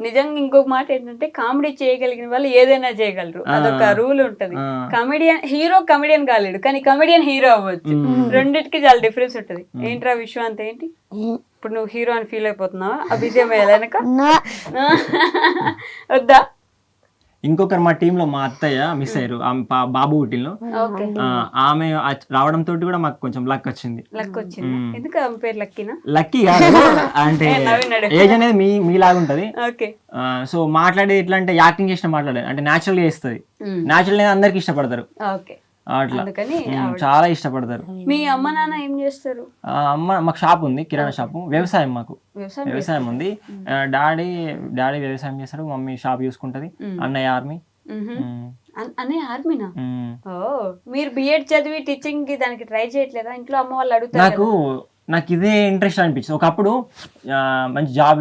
నిజంగా ఇంకొక మాట ఏంటంటే, కామెడీ చేయగలిగిన వాళ్ళు ఏదైనా చేయగలరు, అదొక రూల్ ఉంటది. కామెడియన్ హీరో కామెడియన్ కాలేడు, కానీ కామెడియన్ హీరో అవ్వచ్చు. రెండింటికి చాలా డిఫరెన్స్ ఉంటది. ఏంట్రా విషయం అంత ఏంటి? ఇప్పుడు నువ్వు హీరో అని ఫీల్ అయిపోతున్నావా అభిజయం వెనక? వద్దా? ఇంకొకరు మా టీంలో మా అత్తయ్య మిస్ అయ్యారు, బాబు పుట్టినలో. ఆమె రావడం తోటి కూడా మాకు కొంచెం లక్ వచ్చింది. ఎందుకు ఆమె పేరు లక్కీనా? లక్కీ కాదు, అంటే ఏజ్ అనేది మీలాగా ఉంటది. సో మాట్లాడేది ఎట్లా అంటే యాక్టింగ్ చేసిన మాట్లాడేది అంటే న్యాచురల్ గా చేస్తుంది. న్యాచురల్ అనేది అందరికి ఇష్టపడతారు, అట్లా చాలా ఇష్టపడతారు. మీ అమ్మ నాన్న ఏం చేస్తారు? అమ్మ మాకు షాప్ ఉంది, కిరాణా షాపు. వ్యవసాయం, మాకు వ్యవసాయం ఉంది. డాడీ వ్యవసాయం చేస్తాడు, మమ్మీ షాప్ చూసుకుంటది. అన్నయ్య ఆర్మీ. అన్నయ్య ఆర్మీనా? మీరు బిఎడ్ చదివి టీచింగ్ కి దానికి ట్రై చేయట్లేదా? ఇంట్లో అమ్మ వాళ్ళు అడుగుతారు. నాకు ఇదే ఇంట్రెస్ట్ అనిపించింది. ఒకప్పుడు మంచి జాబ్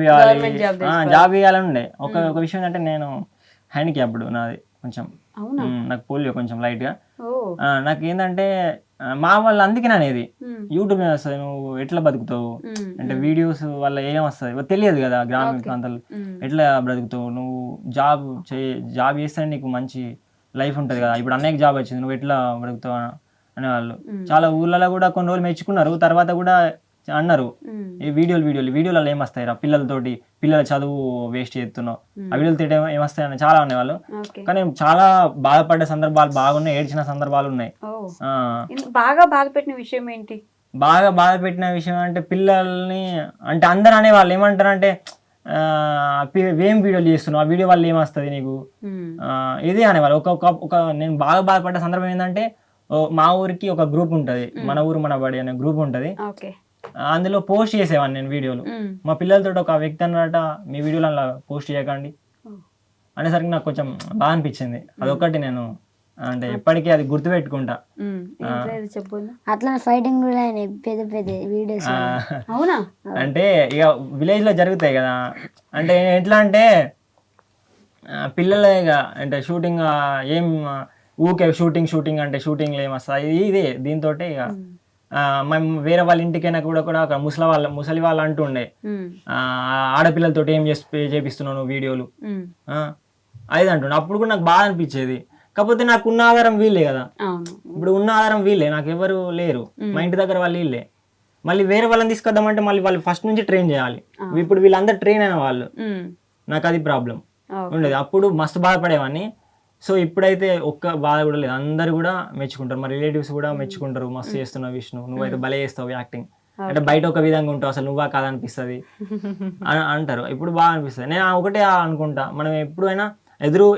చేయాలని ఉండే. ఒక విషయం ఏంటంటే, నేను హ్యాండిక్యాప్డ్, నాది కొంచెం, నాకు పోలియో కొంచెం లైట్ గా. నాకు ఏంటంటే మా వాళ్ళు అందుకే అనేది యూట్యూబ్ వస్తుంది, నువ్వు ఎట్లా బతుకుతావు అంటే వీడియోస్ వల్ల ఏం వస్తుంది తెలియదు కదా, గ్రామీణ ప్రాంతాలు ఎట్లా బ్రతుకుతావు, నువ్వు జాబ్ చేస్తే నీకు మంచి లైఫ్ ఉంటుంది కదా, ఇప్పుడు అన్నయ్యకి జాబ్ వచ్చింది, నువ్వు ఎట్లా బ్రతుకుతావు అనేవాళ్ళు. చాలా ఊర్లలో కూడా కొన్ని రోజులు మెచ్చుకున్నారు, తర్వాత కూడా అన్నారు ఈ వీడియోలలో ఏమొస్తాయి రా, పిల్లలతోటి పిల్లల చదువు వేస్ట్ చేస్తున్నావు, ఆ వీడియోలు తింటే ఏమొస్తాయి అని చాలా అనేవాళ్ళు. కానీ చాలా బాధపడ్డ సందర్భాలు బాగున్నాయి, ఏడ్చిన సందర్భాలు ఉన్నాయి. బాగా బాధపెట్టిన విషయం ఏంటి? బాగా బాధపెట్టిన విషయం అంటే, పిల్లల్ని అంటే అందరు అనేవాళ్ళు ఏమంటారంటే, ఏం వీడియోలు చేస్తున్నావు, ఆ వీడియో వల్ల ఏమొస్తుంది నీకు, ఇదే అనేవాళ్ళు. ఒక నేను బాగా బాధపడ్డ సందర్భం ఏంటంటే, మా ఊరికి ఒక గ్రూప్ ఉంటది, మన ఊరు మన బడి అనే గ్రూప్ ఉంటది. అందులో పోస్ట్ చేసేవాడిని నేను వీడియోలు. మా పిల్లలతో ఒక వ్యక్తి అన్నట, మీ వీడియోలు అలా పోస్ట్ చేయకండి అనేసరికి నాకు కొంచెం బాగా అనిపించింది. అదొకటి నేను అంటే ఎప్పటికీ అది గుర్తు పెట్టుకుంటా. అట్లా ఫైటింగ్ పెద్ద వీడియోస్ అంటే ఇక విలేజ్ లో జరుగుతాయి కదా, అంటే ఎట్లా అంటే పిల్లలే అంటే షూటింగ్ ఏం ఊకే షూటింగ్ అంటే షూటింగ్లో ఏమొస్తాయి ఇదే. దీంతో ఇక మేము వేరే వాళ్ళ ఇంటికైనా కూడా ఒక ముసలి వాళ్ళు అంటుండే, ఆడపిల్లలతో ఏం చేపిస్తున్నావు వీడియోలు అది అంటుండే. అప్పుడు కూడా నాకు బాగా అనిపించేది. కాకపోతే నాకు ఉన్న ఆధారం వీళ్ళే కదా, ఇప్పుడు ఉన్న ఆధారం వీళ్ళే, నాకు ఎవరు లేరు, మా ఇంటి దగ్గర వాళ్ళు వీళ్ళే. మళ్ళీ వేరే వాళ్ళని తీసుకొద్దామంటే మళ్ళీ వాళ్ళు ఫస్ట్ నుంచి ట్రైన్ చేయాలి. ఇప్పుడు వీళ్ళందరూ ట్రైన్ అయిన వాళ్ళు, నాకు అది ప్రాబ్లం ఉండేది. అప్పుడు మస్తు బాధపడేవాడిని. సో ఇప్పుడైతే ఒక్క బాధ కూడా లేదు, అందరు కూడా మెచ్చుకుంటారు, మా రిలేటివ్స్ కూడా మెచ్చుకుంటారు, మస్తు చేస్తున్నావు విష్ణు, నువ్వైతే భలే చేస్తావు యాక్టింగ్, అంటే బయట ఒక విధంగా ఉంటావు, అసలు నువ్వా కాదనిపిస్తుంది అని అంటారు. ఇప్పుడు బాగా అనిపిస్తుంది. నేను ఒకటే అనుకుంటా, మనం ఎప్పుడైనా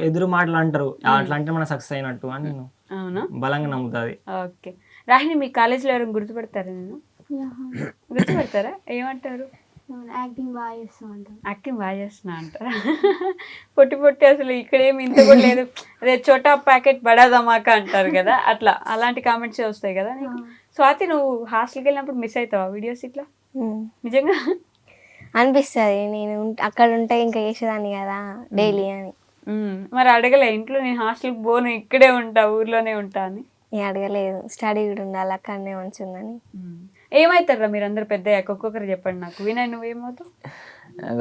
ఎదురు మాటలు అంటారు, అట్లా అంటే మనం సక్సెస్ అయినట్టు అని నేను బలంగా నమ్ముతుంది. ఓకే రాహిణి, మీ కాలేజీలో ఎవరు గుర్తుపడతారా? నేను గుర్తుపడతారా? ఏమంటారు? యాక్టింగ్ బాగా చేస్తున్నా అంటారా? పొట్టి అసలు ఇక్కడేమి ఇంత కూడా లేదు, అదే చోటా ప్యాకెట్ బడా ధమాకా అంటారు కదా, అలాంటి కామెంట్స్ వస్తాయి కదా నీకు. స్వాతి, నువ్వు హాస్టల్కి వెళ్ళినప్పుడు మిస్ అవుతావా వీడియోస్ ఇట్లా? నిజంగా అనిపిస్తుంది, నేను అక్కడ ఉంటే ఇంకా చేసేదాన్ని కదా డైలీ అని. మరి అడగలే ఇంట్లో, నేను హాస్టల్కి పోను, ఇక్కడే ఉంటా, ఊర్లోనే ఉంటా అని? అడగలేదు, స్టడీ కూడా ఉండాలి, అక్కడనే ఉంచుందని. ఏమవుతారా మీరు అందరు పెద్ద ఒక్కొక్కరు చెప్పండి నాకు. వినయ్, నువ్వేమవుతావు?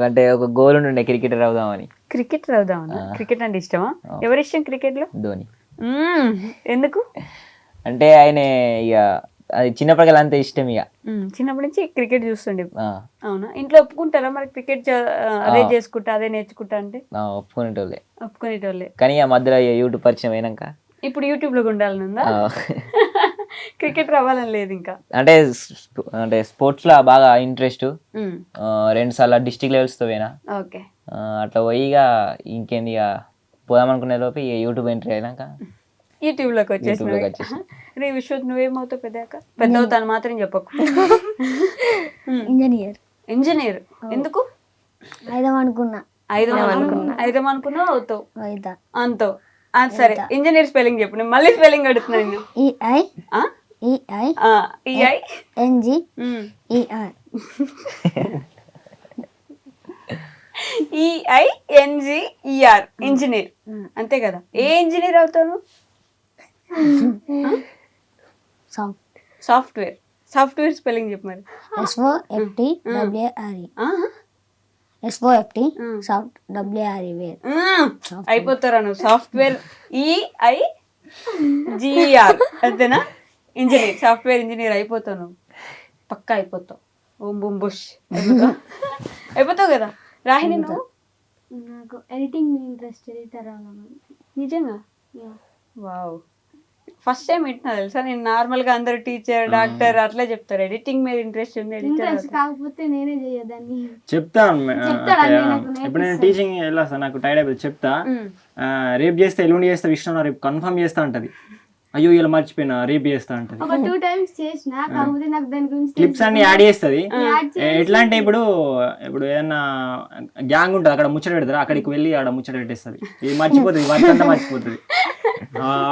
అంటే ఒక గోల్ ఉంటుండే, క్రికెటర్ అవుదామని. క్రికెట్ అంటే ఇష్టమా? ఎవరి ఇష్టం క్రికెట్ లో? ధోని. ఎందుకు? అంటే ఆయన ఇక అది చిన్నప్పటికల్లా అంతే ఇష్టం ఇక. చిన్నప్పటి నుంచి క్రికెట్ చూస్తుండే. ఆ, అవునా? ఇంట్లో ఒప్పుకుంటారా మరి క్రికెట్ అదే చేసుకుంటా అదే నేర్చుకుంటా అంటే? ఒప్పుకునేటోళ్ళే. ఒప్పుకునేటోళ్ళే. కానీ ఇక మధ్యలో యూట్యూబ్ పరిచయం అయినాక ఇప్పుడు యూట్యూబ్ లో ఉండాలని ఉందా? క్రికెట్ రావాలని లేదు ఇంకా. అంటే స్పోర్ట్స్ లో బాగా ఇంట్రెస్ట్. 2 సార్లు డిస్ట్రిక్ట్ లెవెల్స్ తో పోయినా. ఓకే. అట్లా పోయి ఇక ఇంకేంది ఇక పోదాం అనుకునే లోపు ఇక యూట్యూబ్ ఎంట్రీ అయినాక యూట్యూబ్ లోకి వచ్చేసిన. రే విశ్వత్, నువ్వేమవుతావు పెద్దాక? పెద్ద అవుతాను మాత్రం చెప్పకు. ఇంజనీర్ ఎందుకు? ఐదం అనుకున్నా అవుతావు అంతో. సరే, ఇంజనీర్ స్పెల్లింగ్ చెప్పు. నేను మళ్ళీ స్పెల్లింగ్ అడుగుతున్నాను. EINGER ఇంజనీర్, అంతే కదా? ఏ ఇంజనీర్ అవుతావు? సాఫ్ట్వేర్ స్పెల్లింగ్ చెప్పు మరి. అయిపోతారా నువ్వు? సాఫ్ట్వేర్ EIGER అంతేనా? ఇంజనీర్, సాఫ్ట్వేర్ ఇంజనీర్ అయిపోతావు నువ్వు. పక్కా అయిపోతావు. ఓం బుమ్ బుష్ అయిపోతావు కదా రాహిణి నువ్వు? నాకు ఎడిటింగ్ ఇంట్రెస్ట్, ఎడిటర్ నిజంగా? వావ్, ఫస్ట్ టైం వింటున్నా తెలుసా. నేను నార్మల్ గా అందరు టీచర్, డాక్టర్ అట్లా చెప్తారు. ఎడిటింగ్ మీద ఇంట్రెస్ట్ ఉంది. ఇంట్రెస్ట్ కాకపోతే నేనే చేయదాన్ని. చెప్తాను. ఇప్పుడు నేను టీచింగ్ వెళ్ళా సార్, నాకు టైర్డ్ అయిపోతుంది. చెప్తా, రేపు చేస్తే ఎల్లుండి చేస్తే విష్ణు రేపు కన్ఫర్మ్ చేస్తా అంటది. అయ్యో ఇలా మర్చిపోయినా, రేపు చేస్తా అంటది. ఒక 2 times చేసినా, కాకపోతే నాకు దాని గురించి క్లిప్స్ అన్ని యాడ్ చేస్తుంది. ఎట్లా అంటే ఇప్పుడు ఏదన్నా గ్యాంగ్ ఉంటుంది, అక్కడ ముచ్చట పెడతారు, అక్కడికి వెళ్ళి ఆడ ముచ్చట పెట్టేస్తుంది. ఇది మర్చిపోతుంది, వర్క్ అంతా మర్చిపోతుంది.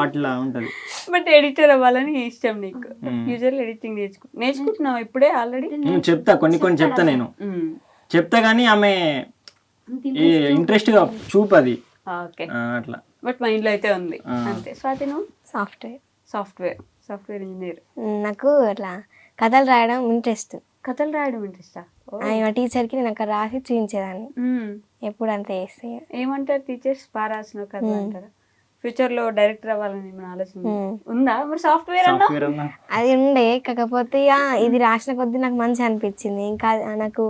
అట్లా ఉంటది. బట్ ఎడిటర్ అవ్వాలని ఇష్టం నీకు. యూజువల్ ఎడిటింగ్ నేర్చుకుంటున్నావు ఇప్పుడే ఆల్రెడీ? చెప్తా, కొన్ని చెప్తా. నేను చెప్తా కానీ ఆమె ఇంట్రెస్ట్ గా చూపది. అట్లా. బట్ మైండ్ లో అయితే ఉంది అంతే. స్వాతి నువ్వు? Software engineer. నాకు అట్లా కథలు రాయడం ఇంట్రెస్ట్. కథలు రాయడం ఇంట్రెస్టా? ఆయన టీచర్ కి నేను అక్కడ రాసి చూపించేదాన్ని. ఎప్పుడు అంతే చేస్తే. ఏమంటారు టీచర్స్? బాగా రాసిన కథ అంటారా? ఫ్యూచర్ లో డైరెక్టర్ అవ్వాలని మన ఆలోచన ఉందా? మరి సాఫ్ట్వేర్ అది ఉండే, కాకపోతే ఇది రాసిన కొద్దీ నాకు మంచి అనిపించింది. ఇంకా నాకు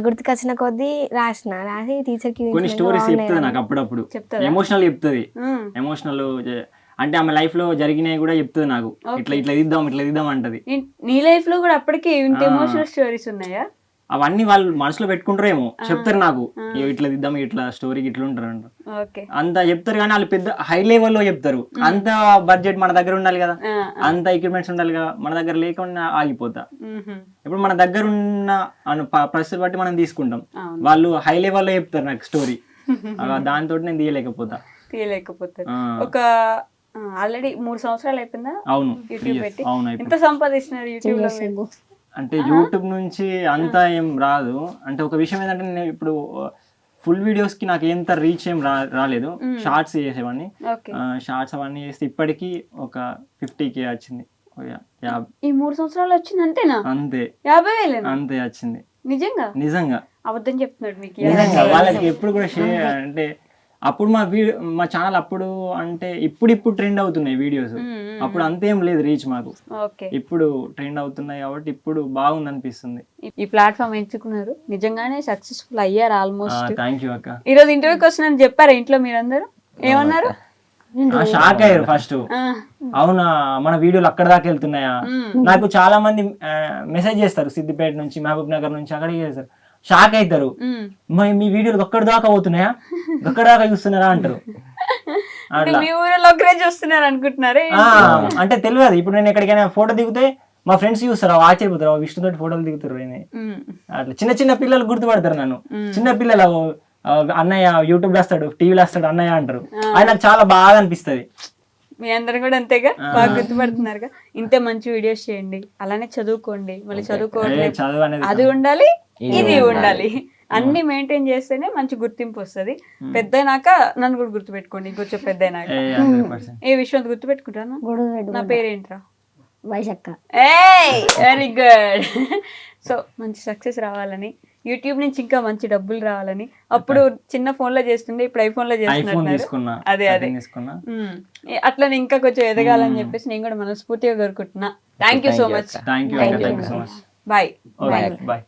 గుర్తుకొచ్చిన కొద్దీ రాసి టీచర్ కి కొన్ని స్టోరీస్ చెప్తుంది నాకు అప్పుడప్పుడు. ఎమోషనల్ చెప్తుంది. ఎమోషనల్ అంటే ఆమె లైఫ్ లో జరిగినవి కూడా చెప్తుంది నాకు. ఇట్లా ఇద్దాం అంటది. నీ లైఫ్ లో కూడా అప్పటికి ఇంత ఎమోషనల్ స్టోరీస్ ఉన్నాయా? అవన్నీ వాళ్ళు మనసులో పెట్టుకుంటారేమో, చెప్తారు నాకు. ఇట్లా దిద్దాం, ఇట్లా స్టోరీకి ఇట్లా ఉంటారు అంట. అంత చెప్తారు కానీ వాళ్ళు పెద్ద హై లెవెల్లో చెప్తారు. అంత బడ్జెట్ మన దగ్గర ఉండాలి కదా, అంత ఎక్విప్మెంట్స్ ఉండాలి కదా. మన దగ్గర లేకుండా ఆగిపోతా. ఇప్పుడు మన దగ్గర ఉన్న పరిస్థితి బట్టి మనం తీసుకుంటాం. వాళ్ళు హై లెవెల్లో చెప్తారు నాకు స్టోరీ. దాంతో నేను తీయలేకపోతారు. ఒక ఆల్రెడీ 3 సంవత్సరాలు అయిపోయిందా? అవును, యూట్యూబ్ పెట్టి. ఎంత సంపాదిస్తున్నారు యూట్యూబ్ లో? అంటే యూట్యూబ్ నుంచి అంతా ఏం రాదు. అంటే ఒక విషయం ఏంటంటే, నేను ఇప్పుడు ఫుల్ వీడియోస్ కి నాకు ఎంత రీచ్ ఏం రాలేదు. షార్ట్స్ చేసేవాడిని. షార్ట్స్ అవన్నీ చేస్తే ఇప్పటికీ ఒక 50K వచ్చింది. ఈ 3 సంవత్సరాలు వచ్చింది అంతేనా? అంతే. 50,000 అంతే వచ్చింది. నిజంగా అబద్ధం చెప్తున్నాడు మీకు. నిజంగా వాళ్ళకి ఎప్పుడు కూడా షేర్ అంటే అప్పుడు మా ఛానల్ అప్పుడు అంటే ఇప్పుడు ట్రెండ్ అవుతున్నాయి వీడియోస్. అప్పుడు అంతేం లేదు రీచ్ మాకు. ఇప్పుడు ట్రెండ్ అవుతున్నాయి కాబట్టి ఇప్పుడు బాగుంది అనిపిస్తుంది. ఈ ప్లాట్ఫామ్ ఎంచుకున్నారు, నిజంగానే సక్సెస్ఫుల్ అయ్యారు ఆల్మోస్ట్. థ్యాంక్ యూ అక్క. ఈ రోజు ఇంటర్వ్యూకి వస్తున్నాను చెప్పారా ఇంట్లో మీరందరూ? ఏమన్నారు? షాక్ అయ్యారు ఫస్ట్. అవునా, మన వీడియోలు అక్కడ దాకా వెళ్తున్నాయా? నాకు చాలా మంది మెసేజ్ చేస్తారు, సిద్దిపేట నుంచి, మహబూబ్ నగర్ నుంచి, అక్కడికి చేస్తారు. షాక్ అవుతారు, మీ వీడియోలు ఒక్కడి దాకా అవుతున్నాయా, ఒక్కడి దాకా చూస్తున్నారా అంటారు. అంటే తెలియదు. ఇప్పుడు నేను ఎక్కడికైనా ఫోటో దిగితే మా ఫ్రెండ్స్ చూస్తారు, ఆశ్చర్యపోతారు, విష్ణుతో ఫోటోలు దిగుతారు. అట్లా చిన్న పిల్లలు గుర్తుపడతారు నన్ను. చిన్న పిల్లలు అన్నయ్య యూట్యూబ్ లో వస్తాడు, టీవీలో వస్తాడు అన్నయ్య అంటారు. అది నాకు చాలా బాగా అనిపిస్తుంది. మీ అందరు కూడా అంతేగా, బాగా గుర్తుపడుతున్నారుగా. ఇంతే మంచి వీడియోస్ చేయండి, అలానే చదువుకోండి. మళ్ళీ చదువుకోండి, అది ఉండాలి, ఇది ఉండాలి, అన్ని మెయింటైన్ చేస్తేనే మంచి గుర్తింపు వస్తుంది. పెద్దయినాక నన్ను కూడా గుర్తుపెట్టుకోండి. ఇంకొంచెం పెద్దయినాక ఏ విషయం గుర్తుపెట్టుకుంటాను. నా పేరేంట్రా? వైశక్క. Very good. సో మంచి సక్సెస్ రావాలని, యూట్యూబ్ నుంచి ఇంకా మంచి డబ్బులు రావాలని. అప్పుడు చిన్న ఫోన్ లో చేస్తుండే, ఇప్పుడు ఐఫోన్ లో ఐఫోన్ చేస్తున్నారు. తీసుకున్నా, అదే అదే తీసుకున్నా. అట్లనే ఇంకా కొంచెం ఎదగాలని చెప్పేసి నేను కూడా మనస్ఫూర్తిగా కోరుకుంటున్నా. Thank you so much. Thank you so much. Bye. Bye.